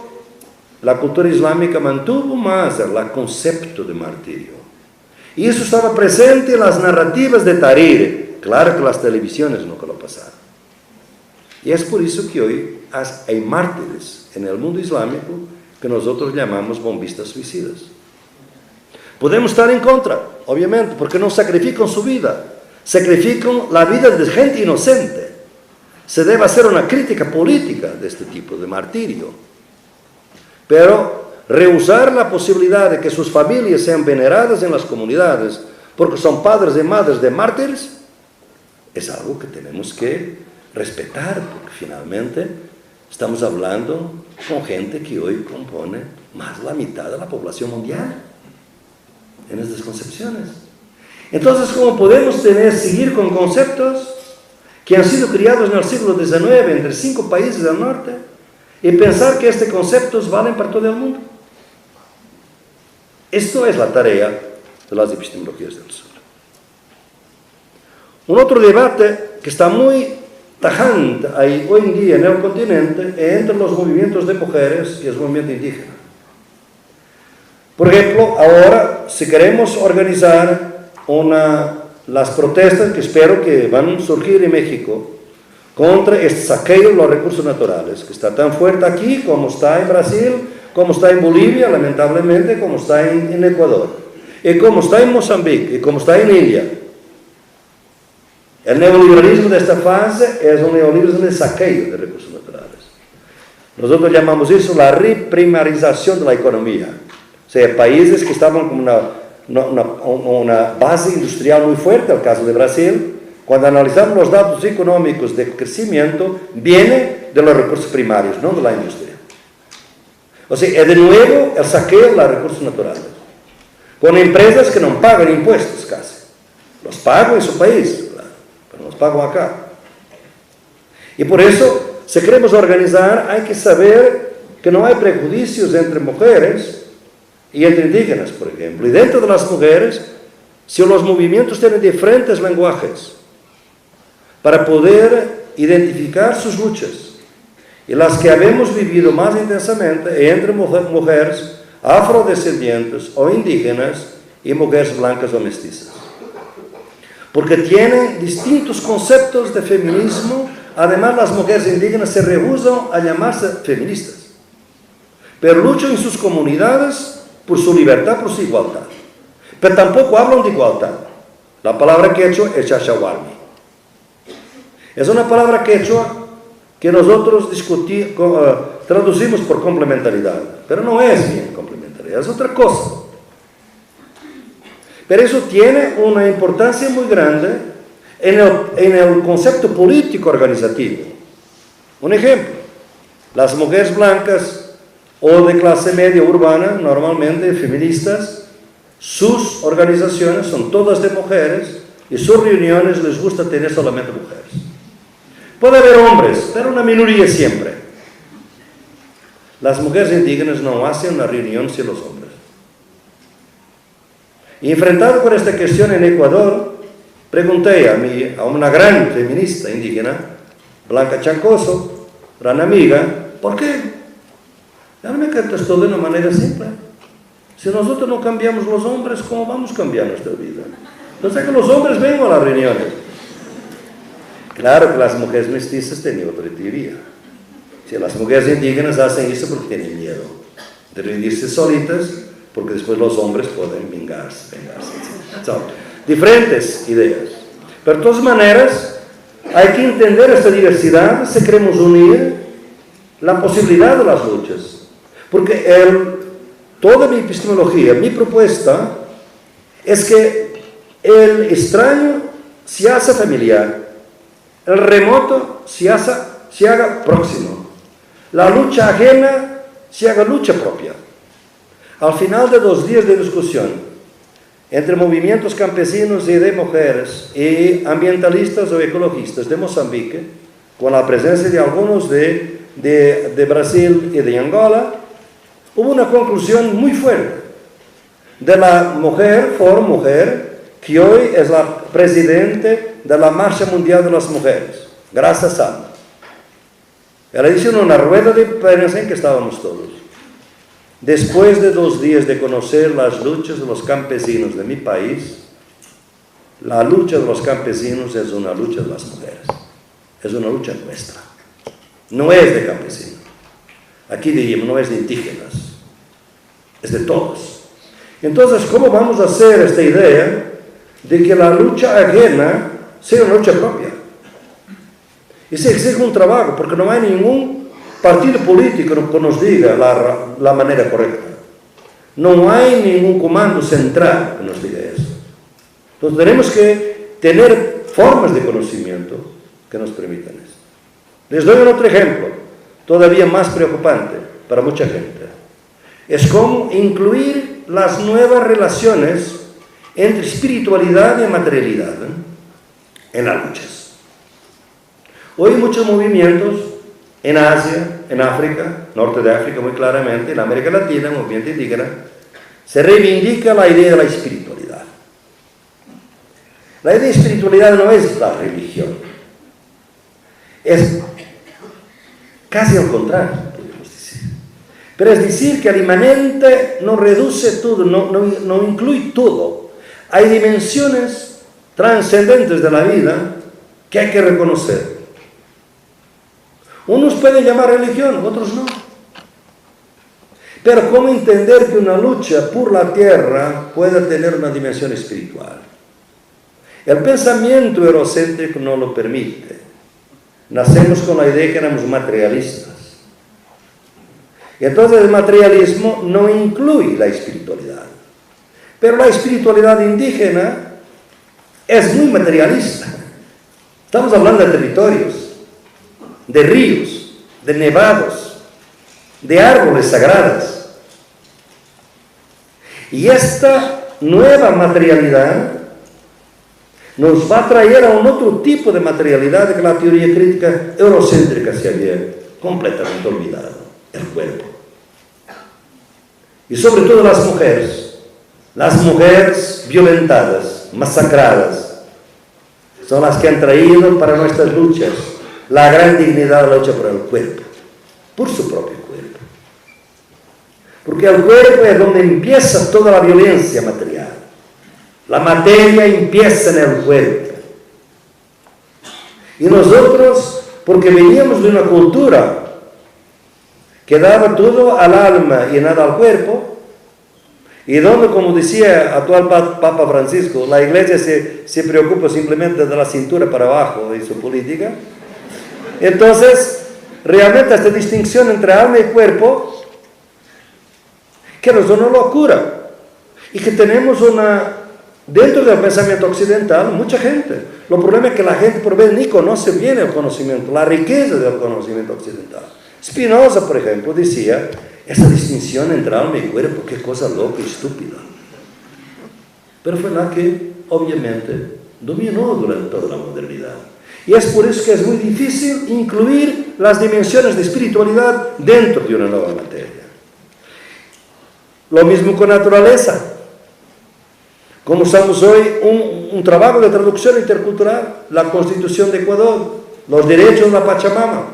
la cultura islámica mantuvo más el concepto de martirio. Y eso estaba presente en las narrativas de Tahrir. Claro que las televisiones nunca lo pasaron. Y es por eso que hoy hay mártires en el mundo islámico que nosotros llamamos bombistas suicidas. Podemos estar en contra, obviamente, porque no sacrifican su vida, sacrifican la vida de gente inocente. Se debe hacer una crítica política de este tipo de martirio. Pero rehusar la posibilidad de que sus familias sean veneradas en las comunidades porque son padres y madres de mártires es algo que tenemos que respetar, porque finalmente estamos hablando con gente que hoy compone más de la mitad de la población mundial en estas concepciones. Entonces, ¿cómo podemos seguir con conceptos que han sido criados en el siglo XIX entre 5 países del norte y pensar que estos conceptos valen para todo el mundo? Esto es la tarea de las epistemologías del sur. Un otro debate que está muy tajante ahí hoy en día en el continente es entre los movimientos de mujeres y el movimiento indígena. Por ejemplo, ahora, si queremos organizar las protestas que espero que van a surgir en México contra este saqueo de los recursos naturales, que está tan fuerte aquí como está en Brasil, como está en Bolivia, lamentablemente, como está en Ecuador, y como está en Mozambique, y como está en India. El neoliberalismo de esta fase es un neoliberalismo de saqueo de recursos naturales. Nosotros llamamos eso la reprimarización de la economía. O sea, países que estaban con una base industrial muy fuerte, el caso de Brasil, cuando analizamos los datos económicos de crecimiento, viene de los recursos primarios, no de la industria. O sea, es de nuevo el saqueo de los recursos naturales, con empresas que no pagan impuestos casi. Los pagan en su país, claro, pero los pagan acá. Y por eso, si queremos organizar, hay que saber que no hay prejuicios entre mujeres y entre indígenas, por ejemplo. Y dentro de las mujeres, si los movimientos tienen diferentes lenguajes para poder identificar sus luchas, y las que habemos vivido más intensamente entre mujeres afrodescendientes o indígenas y mujeres blancas o mestizas. Porque tienen distintos conceptos de feminismo. Además, las mujeres indígenas se rehúsan a llamarse feministas, pero luchan en sus comunidades por su libertad, por su igualdad. Pero tampoco hablan de igualdad. La palabra quechua es chachahualmi. Es una palabra quechua que nosotros traducimos por complementariedad, pero no es bien complementaria, es otra cosa. Pero eso tiene una importancia muy grande en el concepto político organizativo. Un ejemplo, las mujeres blancas o de clase media urbana, normalmente feministas, sus organizaciones son todas de mujeres y sus reuniones les gusta tener solamente mujeres. Puede haber hombres, pero una minoría siempre. Las mujeres indígenas no hacen una reunión sin los hombres. Y enfrentado con esta cuestión en Ecuador, pregunté a una gran feminista indígena, Blanca Chancoso, gran amiga, ¿por qué? Ella me contestó de una manera simple. Si nosotros no cambiamos los hombres, ¿cómo vamos a cambiar nuestra vida? Entonces que los hombres vengan a las reuniones. Claro que las mujeres mestizas tenían otra teoría. Si las mujeres indígenas hacen eso porque tienen miedo de rendirse solitas, porque después los hombres pueden vengarse. Son diferentes ideas. Pero de todas maneras, hay que entender esta diversidad si queremos unir la posibilidad de las luchas. Porque toda mi epistemología, mi propuesta, es que el extraño se hace familiar, el remoto se haga próximo, la lucha ajena se haga lucha propia. Al final de 2 días de discusión entre movimientos campesinos y de mujeres y ambientalistas o ecologistas de Mozambique, con la presencia de algunos de Brasil y de Angola, hubo una conclusión muy fuerte de la mujer, que hoy es la presidente de la Marcha Mundial de las Mujeres, Graça Samba. Ella dice en una rueda de prensa en que estábamos todos: después de 2 días de conocer las luchas de los campesinos de mi país, la lucha de los campesinos es una lucha de las mujeres, es una lucha nuestra, no es de campesinos. Aquí diríamos, no es de indígenas, es de todos. Entonces, ¿cómo vamos a hacer esta idea de que la lucha ajena sea una lucha propia? Y se exige un trabajo, porque no hay ningún partido político que nos diga la manera correcta. No hay ningún comando central que nos diga eso. Entonces tenemos que tener formas de conocimiento que nos permitan eso. Les doy otro ejemplo, todavía más preocupante para mucha gente. Es cómo incluir las nuevas relaciones entre espiritualidad y materialidad en las luchas. Hoy hay muchos movimientos en Asia, en África, norte de África muy claramente, en América Latina, movimiento indígena, se reivindica la idea de la espiritualidad. La idea de espiritualidad no es la religión, es casi al contrario, podemos decir. Pero es decir que el inmanente no reduce todo, no incluye todo. Hay dimensiones trascendentes de la vida que hay que reconocer. Unos pueden llamar religión, otros no. Pero ¿cómo entender que una lucha por la tierra pueda tener una dimensión espiritual? El pensamiento eurocéntrico no lo permite. Nacemos con la idea que éramos materialistas. Y entonces el materialismo no incluye la espiritualidad. Pero la espiritualidad indígena es muy materialista. Estamos hablando de territorios, de ríos, de nevados, de árboles sagrados. Y esta nueva materialidad nos va a traer a un otro tipo de materialidad que la teoría crítica eurocéntrica se había completamente olvidado: el cuerpo. Y sobre todo las mujeres violentadas, masacradas, son las que han traído para nuestras luchas la gran dignidad de la lucha por el cuerpo, por su propio cuerpo. Porque el cuerpo es donde empieza toda la violencia material. La materia empieza en el cuerpo. Y nosotros, porque veníamos de una cultura que daba todo al alma y nada al cuerpo, y donde, como decía actual Papa Francisco, la Iglesia se preocupa simplemente de la cintura para abajo de su política. Entonces, realmente esta distinción entre alma y cuerpo, que nos da una locura, y que tenemos dentro del pensamiento occidental, mucha gente. Lo problema es que la gente por vez ni conoce bien el conocimiento, la riqueza del conocimiento occidental. Spinoza, por ejemplo, decía, esa distinción entre alma y cuerpo, qué cosa loca y estúpida. Pero fue la que, obviamente, dominó durante toda la modernidad. Y es por eso que es muy difícil incluir las dimensiones de espiritualidad dentro de una nueva materia. Lo mismo con naturaleza. Como usamos hoy un trabajo de traducción intercultural, la Constitución de Ecuador, los derechos de la Pachamama.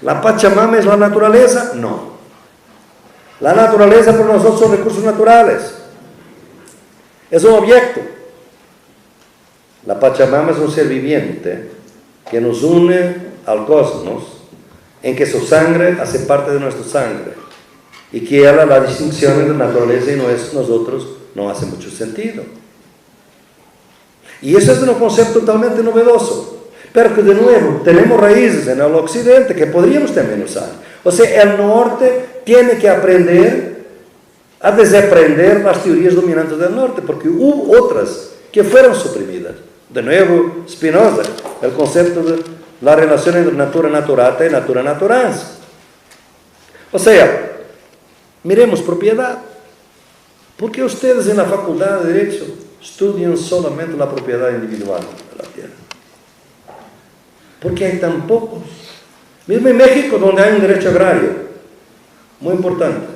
¿La Pachamama es la naturaleza? No. La naturaleza para nosotros son recursos naturales. Es un objeto. La Pachamama es un ser viviente que nos une al cosmos, en que su sangre hace parte de nuestra sangre, y que la distinción entre naturaleza y nosotros no hace mucho sentido. Y eso es un concepto totalmente novedoso, pero que de nuevo tenemos raíces en el occidente que podríamos también usar. O sea, el norte tiene que aprender a desaprender las teorías dominantes del norte, porque hubo otras que fueron suprimidas. De nuevo, Spinoza, el concepto de la relación entre natura naturata y natura naturans. O sea, miremos propiedad. ¿Por qué ustedes en la Facultad de Derecho estudian solamente la propiedad individual de la tierra? ¿Por qué hay tan pocos? Mismo en México, donde hay un derecho agrario muy importante,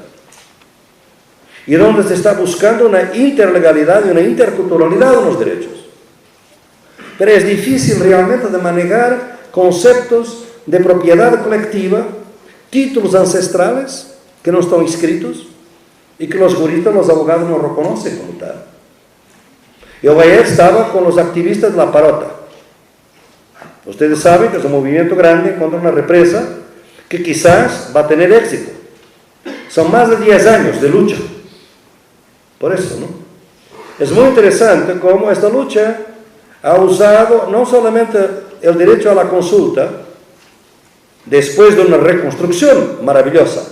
y donde se está buscando una interlegalidad y una interculturalidad de los derechos. Pero es difícil realmente de manejar conceptos de propiedad colectiva, títulos ancestrales que no están inscritos y que los juristas, los abogados no reconocen como tal. Yo ayer estaba con los activistas de la Parota. Ustedes saben que es un movimiento grande contra una represa que quizás va a tener éxito. Son más de 10 años de lucha. Por eso, ¿no? Es muy interesante cómo esta lucha ha usado no solamente el derecho a la consulta, después de una reconstrucción maravillosa,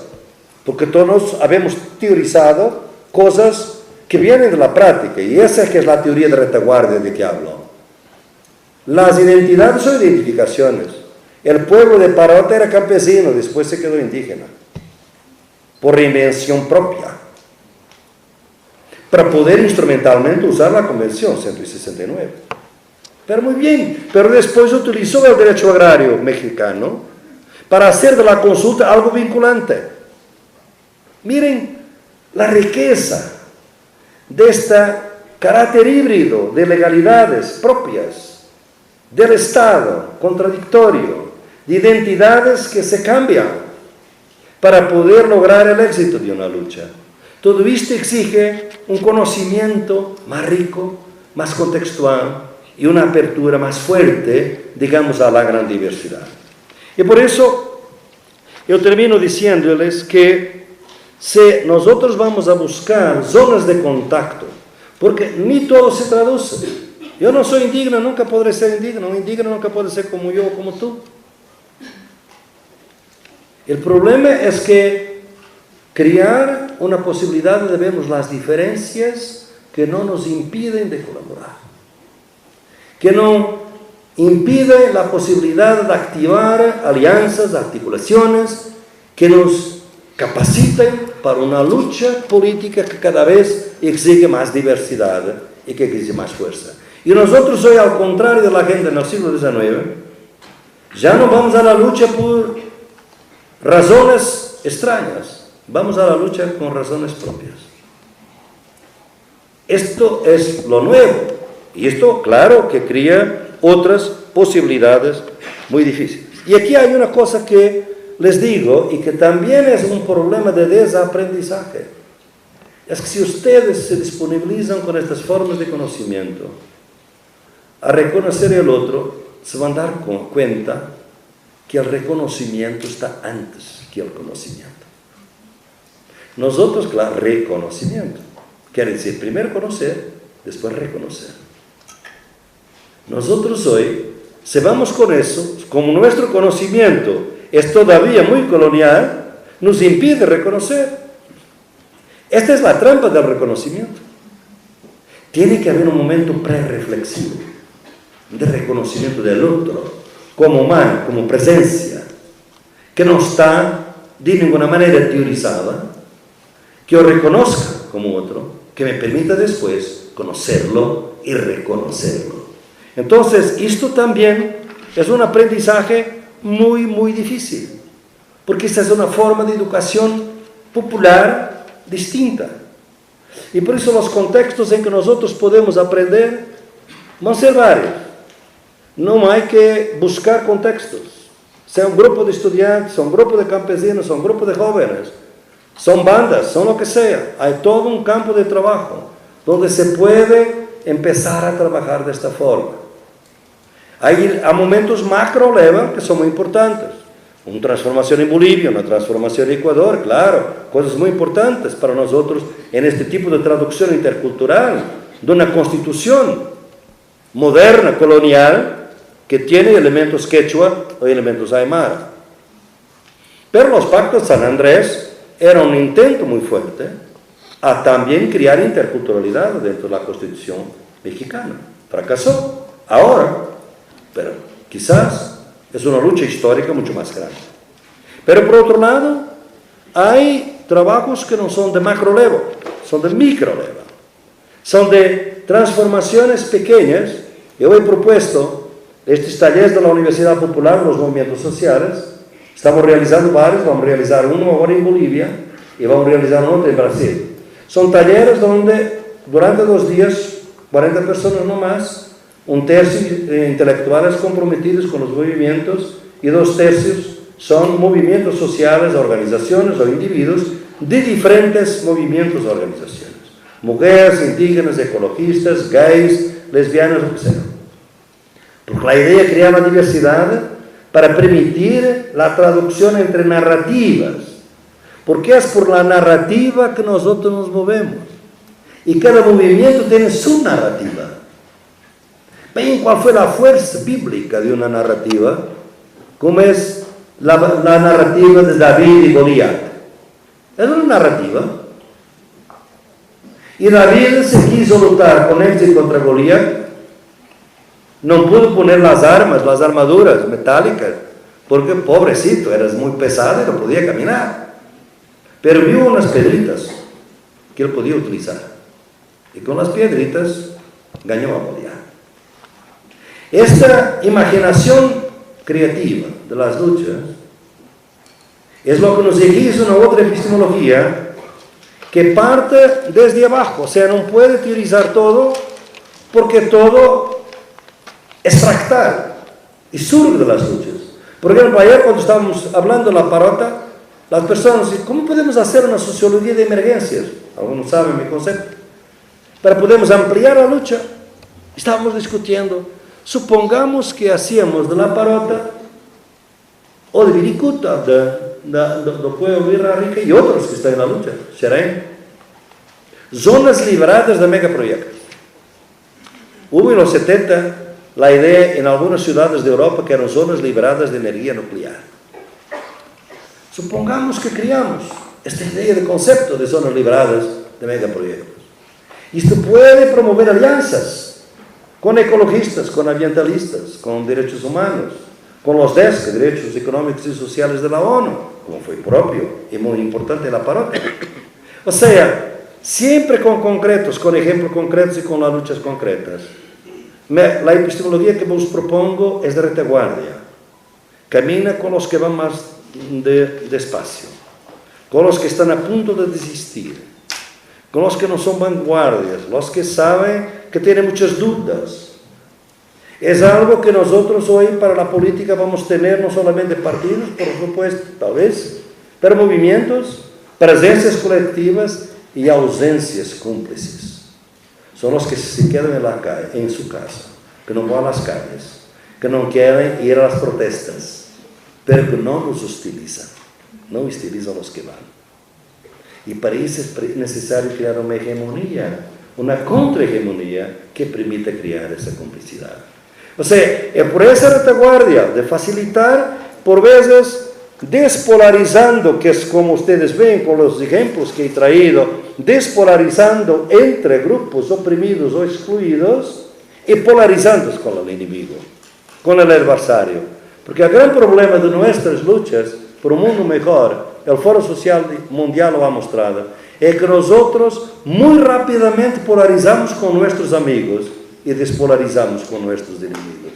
porque todos habíamos teorizado cosas que vienen de la práctica, y esa es que es la teoría de retaguardia de que hablo. Las identidades son identificaciones. El pueblo de Parota era campesino, después se quedó indígena, por reinvención propia, para poder instrumentalmente usar la Convención 169. Pero muy bien, pero después utilizó el derecho agrario mexicano para hacer de la consulta algo vinculante. Miren la riqueza de este carácter híbrido de legalidades propias del Estado, contradictorio, de identidades que se cambian para poder lograr el éxito de una lucha. Todo esto exige un conocimiento más rico, más contextual y una apertura más fuerte, digamos, a la gran diversidad. Y por eso yo termino diciéndoles que si nosotros vamos a buscar zonas de contacto, porque ni todo se traduce. Yo no soy indígena, nunca podré ser indígena. Un indígena nunca puede ser como yo o como tú. El problema es que crear una posibilidad de ver las diferencias que no nos impiden de colaborar, que no impiden la posibilidad de activar alianzas, articulaciones que nos capaciten para una lucha política que cada vez exige más diversidad y que exige más fuerza. Y nosotros hoy, al contrario de la gente en el siglo XIX, ya no vamos a la lucha por razones extrañas, vamos a la lucha con razones propias. Esto es lo nuevo, y esto, claro, que crea otras posibilidades muy difíciles. Y aquí hay una cosa que les digo, y que también es un problema de desaprendizaje. Es que si ustedes se disponibilizan con estas formas de conocimiento a reconocer el otro, se van a dar cuenta que el reconocimiento está antes que el conocimiento. Nosotros, claro, reconocimiento. Quiere decir, primero conocer, después reconocer. Nosotros hoy, si vamos con eso, como nuestro conocimiento es todavía muy colonial, nos impide reconocer. Esta es la trampa del reconocimiento. Tiene que haber un momento prereflexivo de reconocimiento del otro, como humano, como presencia, que no está de ninguna manera teorizada, que yo reconozca como otro, que me permita después conocerlo y reconocerlo. Entonces, esto también es un aprendizaje muy, muy difícil, porque esta es una forma de educación popular distinta. Y por eso los contextos en que nosotros podemos aprender van a ser varios. No hay que buscar contextos. Sea un grupo de estudiantes, sea un grupo de campesinos, sea un grupo de jóvenes, son bandas, son lo que sea. Hay todo un campo de trabajo donde se puede empezar a trabajar de esta forma. Hay momentos macro level que son muy importantes. Una transformación en Bolivia, una transformación en Ecuador, claro, cosas muy importantes para nosotros en este tipo de traducción intercultural de una constitución moderna, colonial, que tiene elementos quechua o elementos aymara. Pero los pactos de San Andrés era un intento muy fuerte a también crear interculturalidad dentro de la Constitución mexicana. Fracasó ahora, pero quizás es una lucha histórica mucho más grande. Pero por otro lado, hay trabajos que no son de macro level, son de micro level. Son de transformaciones pequeñas. Yo he propuesto estos talleres de la Universidad Popular, los movimientos sociales. Estamos realizando varios, vamos a realizar uno ahora en Bolivia y vamos a realizar otro en Brasil. Son talleres donde durante 2 días, 40 personas no más, 1/3 intelectuales comprometidos con los movimientos y 2/3 son movimientos sociales, organizaciones o individuos de diferentes movimientos o organizaciones. Mujeres, indígenas, ecologistas, gays, lesbianas, etc. Porque la idea es crear una diversidad para permitir la traducción entre narrativas. Porque es por la narrativa que nosotros nos movemos. Y cada movimiento tiene su narrativa. ¿Ven cuál fue la fuerza bíblica de una narrativa? Como es la narrativa de David y Goliat. Es una narrativa. Y David se quiso luchar con éxito contra Goliat. No pudo poner las armas, las armaduras metálicas, porque pobrecito, era muy pesado y no podía caminar. Pero vio unas piedritas que él podía utilizar. Y con las piedritas ganó a Goliat. Esta imaginación creativa de las luchas es lo que nos exige una otra epistemología que parte desde abajo. O sea, no puede teorizar todo porque todo es fractal y surge de las luchas. Por ejemplo, ayer cuando estábamos hablando de la parota, las personas dicen, ¿cómo podemos hacer una sociología de emergencias? Algunos saben mi concepto. Pero podemos ampliar la lucha. Estábamos discutiendo. Supongamos que hacíamos de la parota o de Viricuta, do pueblo Vila Rica y otros que están en la lucha, Xerém, zonas liberadas de megaproyectos. Hubo en los 70 la idea en algunas ciudades de Europa que eran zonas liberadas de energía nuclear. Supongamos que creamos esta idea de concepto de zonas liberadas de megaproyectos. Esto puede promover alianzas con ecologistas, con ambientalistas, con derechos humanos, con los DESC, Derechos Económicos y Sociales de la ONU, como fue propio y muy importante la parota. O sea, siempre con concretos, con ejemplos concretos y con las luchas concretas. La epistemología que vos propongo es de retaguardia. Camina con los que van más despacio, con los que están a punto de desistir, con los que no son vanguardias, los que saben que tienen muchas dudas. Es algo que nosotros hoy para la política vamos a tener no solamente partidos, por supuesto, tal vez, pero movimientos, presencias colectivas y ausencias cómplices. Son los que se quedan en la calle, en su casa, que no van a las calles, que no quieren ir a las protestas, pero que no nos hostilizan, no hostilizan a los que van. Y para eso es necesario crear una hegemonía, una contrahegemonía que permita crear esa complicidad. O sea, es por esa retaguardia de facilitar, por veces, despolarizando, que es como ustedes ven con los ejemplos que he traído, despolarizando entre grupos oprimidos o excluidos y polarizando con el enemigo, con el adversario. Porque el gran problema de nuestras luchas por un mundo mejor, el Foro Social Mundial lo ha mostrado, es que nosotros muy rápidamente polarizamos con nuestros amigos y despolarizamos con nuestros enemigos.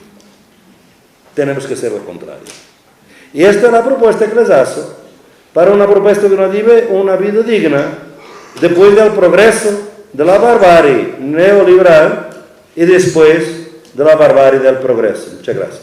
Tenemos que hacer lo contrario. Y esta es la propuesta que les hago para una propuesta de una vida digna después del progreso de la barbarie neoliberal y después de la barbarie del progreso. Muchas gracias.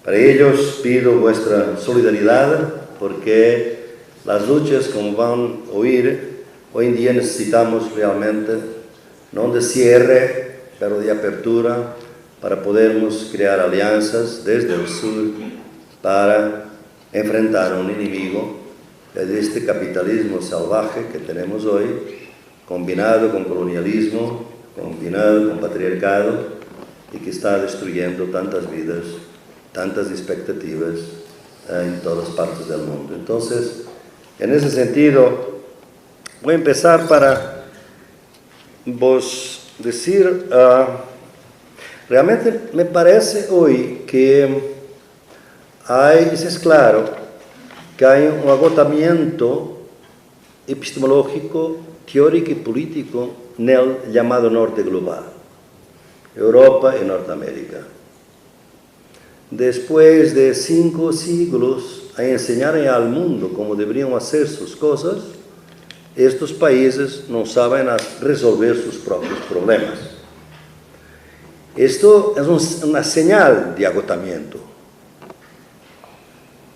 Para ellos pido vuestra solidaridad porque las luchas, como van a oír, hoy en día necesitamos realmente no de cierre, pero de apertura para podermos crear alianzas desde el sur para enfrentar a un enemigo de este capitalismo salvaje que tenemos hoy, combinado con colonialismo, combinado con patriarcado, y que está destruyendo tantas vidas, tantas expectativas en todas partes del mundo. Entonces, en ese sentido, voy a empezar para vos decir, realmente me parece hoy que es claro que hay un agotamiento epistemológico, teórico y político en el llamado norte global, Europa y Norteamérica. Después de 5 siglos a enseñar al mundo cómo deberían hacer sus cosas, estos países no saben resolver sus propios problemas. Esto es una señal de agotamiento.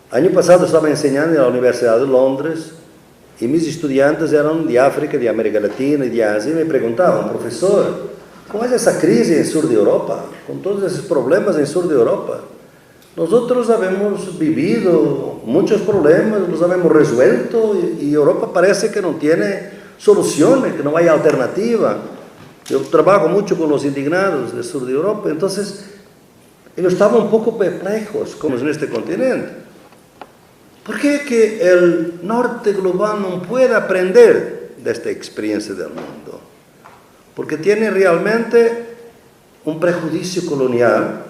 Año pasado estaba enseñando en la Universidad de Londres y mis estudiantes eran de África, de América Latina y de Asia y me preguntaban, profesor, ¿cómo es esa crisis en el sur de Europa? Con todos esos problemas en el sur de Europa. Nosotros hemos vivido muchos problemas, los hemos resuelto y Europa parece que no tiene soluciones, que no hay alternativa. Yo trabajo mucho con los indignados del sur de Europa, entonces ellos estaban un poco perplejos, como en este continente. ¿Por qué que el norte global no puede aprender de esta experiencia del mundo? Porque tiene realmente un prejuicio colonial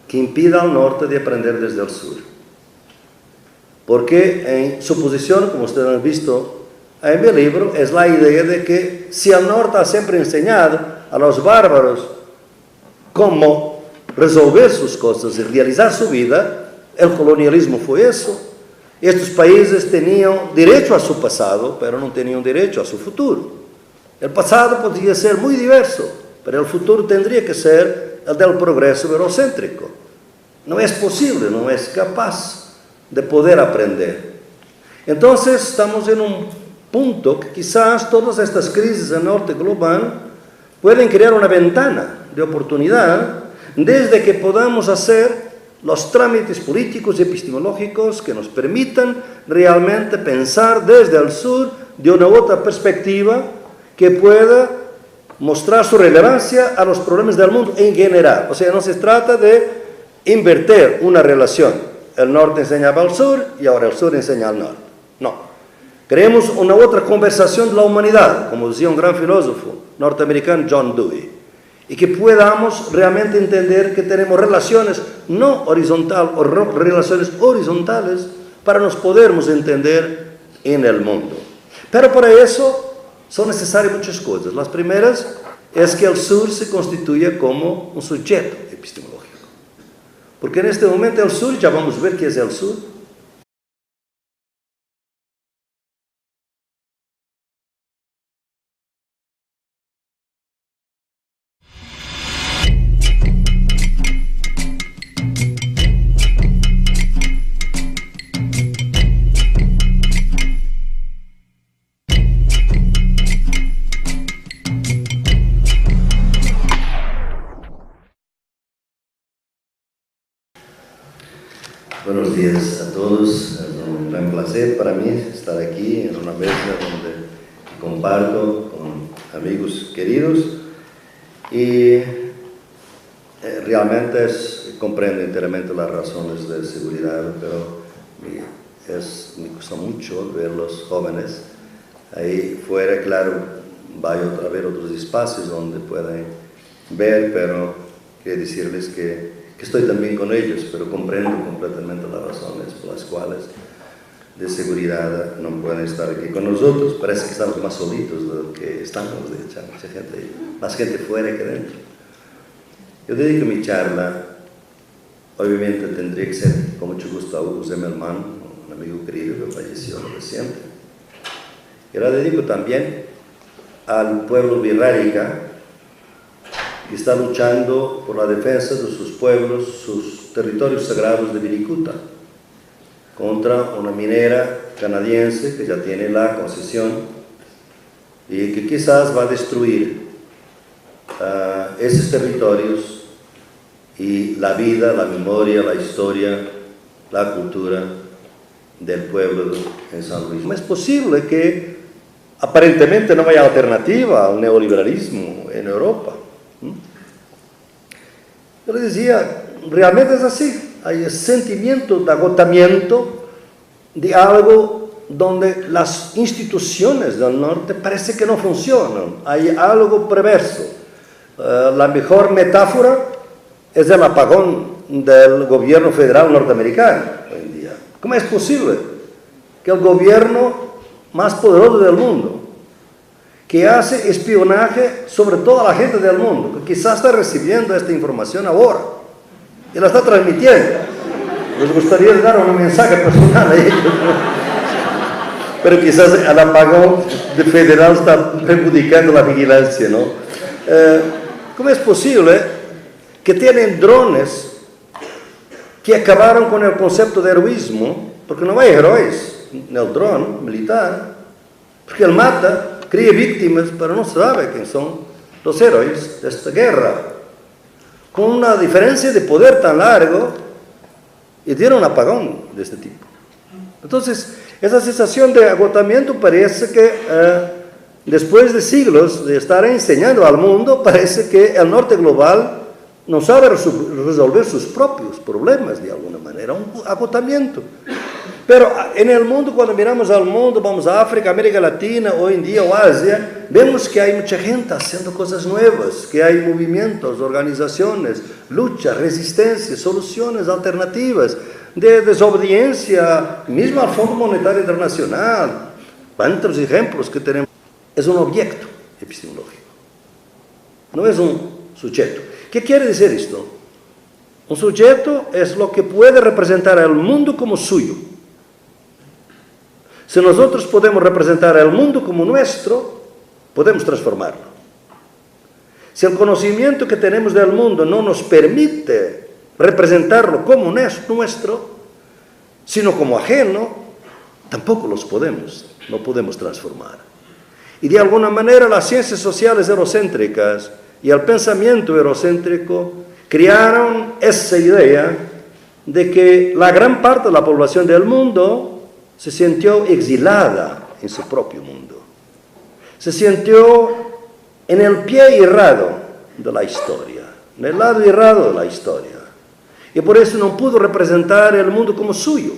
que impide al norte de aprender desde el sur. Porque en su posición, como ustedes han visto en mi libro, es la idea de que si el norte ha siempre enseñado a los bárbaros cómo resolver sus cosas y realizar su vida, el colonialismo fue eso. Estos países tenían derecho a su pasado, pero no tenían derecho a su futuro. El pasado podría ser muy diverso, pero el futuro tendría que ser el del progreso eurocéntrico. No es posible, no es capaz de poder aprender. Entonces estamos en un punto que quizás todas estas crisis en el norte global pueden crear una ventana de oportunidad desde que podamos hacer los trámites políticos y epistemológicos que nos permitan realmente pensar desde el sur de una otra perspectiva que pueda mostrar su relevancia a los problemas del mundo en general. O sea, no se trata de invertir una relación. El norte enseñaba al sur y ahora el sur enseña al norte. No. Queremos una otra conversación de la humanidad, como decía un gran filósofo norteamericano, John Dewey. Y que podamos realmente entender que tenemos relaciones no horizontales o relaciones horizontales para nos podermos entender en el mundo. Pero para eso son necesarias muchas cosas. Las primeras es que el sur se constituya como un sujeto epistemológico. Porque en este momento el sur, ya vamos a ver qué es el sur. Buenos días a todos, es un gran placer para mí estar aquí en una mesa donde comparto con amigos queridos y realmente comprendo enteramente las razones de seguridad, pero me gusta mucho ver los jóvenes ahí fuera. Claro, va a haber otros espacios donde pueden ver, pero quiero decirles que estoy también con ellos, pero comprendo completamente las razones por las cuales de seguridad no pueden estar aquí con nosotros. Parece que estamos más solitos de lo que estamos, de hecho, mucha gente, más gente fuera que dentro. Yo dedico mi charla, obviamente tendría que ser con mucho gusto a Hugo Zimmermann, un amigo querido que falleció reciente. Y la dedico también al pueblo birrárica que está luchando por la defensa de sus pueblos, sus territorios sagrados de Viricuta, contra una minera canadiense que ya tiene la concesión y que quizás va a destruir esos territorios y la vida, la memoria, la historia, la cultura del pueblo en San Luis. Es posible que aparentemente no haya alternativa al neoliberalismo en Europa. Yo le decía, realmente es así, hay ese sentimiento de agotamiento de algo donde las instituciones del norte parece que no funcionan, hay algo perverso. La mejor metáfora es el apagón del gobierno federal norteamericano hoy en día. ¿Cómo es posible que el gobierno más poderoso del mundo, que hace espionaje sobre toda la gente del mundo, que quizás está recibiendo esta información ahora y la está transmitiendo? Les gustaría dar un mensaje personal a ellos, pero quizás el apagón federal está perjudicando la vigilancia, ¿no? ¿Cómo es posible que tienen drones que acabaron con el concepto de heroísmo? Porque no hay héroes en el dron militar, porque él mata, cría víctimas, pero no sabe quién son los héroes de esta guerra. Con una diferencia de poder tan largo, y dieron un apagón de este tipo. Entonces, esa sensación de agotamiento parece que, después de siglos de estar enseñando al mundo, parece que el norte global no sabe resolver sus propios problemas de alguna manera, un agotamiento. Pero en el mundo, cuando miramos al mundo, vamos a África, América Latina, hoy en día, o Asia, vemos que hay mucha gente haciendo cosas nuevas, que hay movimientos, organizaciones, lucha, resistencia, soluciones alternativas, de desobediencia, mismo al Fondo Monetario Internacional. ¿Cuántos ejemplos que tenemos? Es un objeto epistemológico, no es un sujeto. ¿Qué quiere decir esto? Un sujeto es lo que puede representar al mundo como suyo. Si nosotros podemos representar al mundo como nuestro, podemos transformarlo. Si el conocimiento que tenemos del mundo no nos permite representarlo como nuestro, sino como ajeno, tampoco no podemos transformar. Y de alguna manera las ciencias sociales eurocéntricas y el pensamiento eurocéntrico crearon esa idea de que la gran parte de la población del mundo se sintió exilada en su propio mundo. Se sintió en el pie errado de la historia, en el lado errado de la historia. Y por eso no pudo representar el mundo como suyo.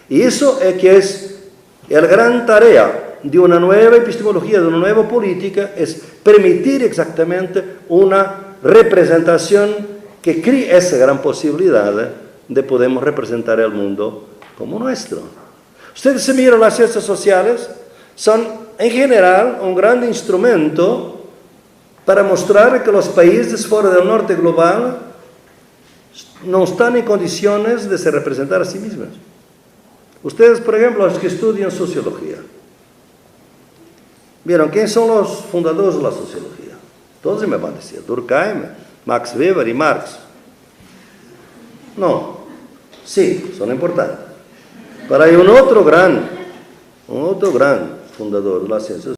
Y eso es que es la gran tarea de una nueva epistemología, de una nueva política, es permitir exactamente una representación que cree esa gran posibilidad de poder representar el mundo como nuestro. Ustedes se miran las ciencias sociales, son en general un gran instrumento para mostrar que los países fuera del norte global no están en condiciones de se representar a sí mismos. Ustedes, por ejemplo, los que estudian sociología, ¿vieron quiénes son los fundadores de la sociología? Todos me van a decir, Durkheim, Max Weber y Marx. No, sí, son importantes. Pero hay un otro gran fundador de las ciencias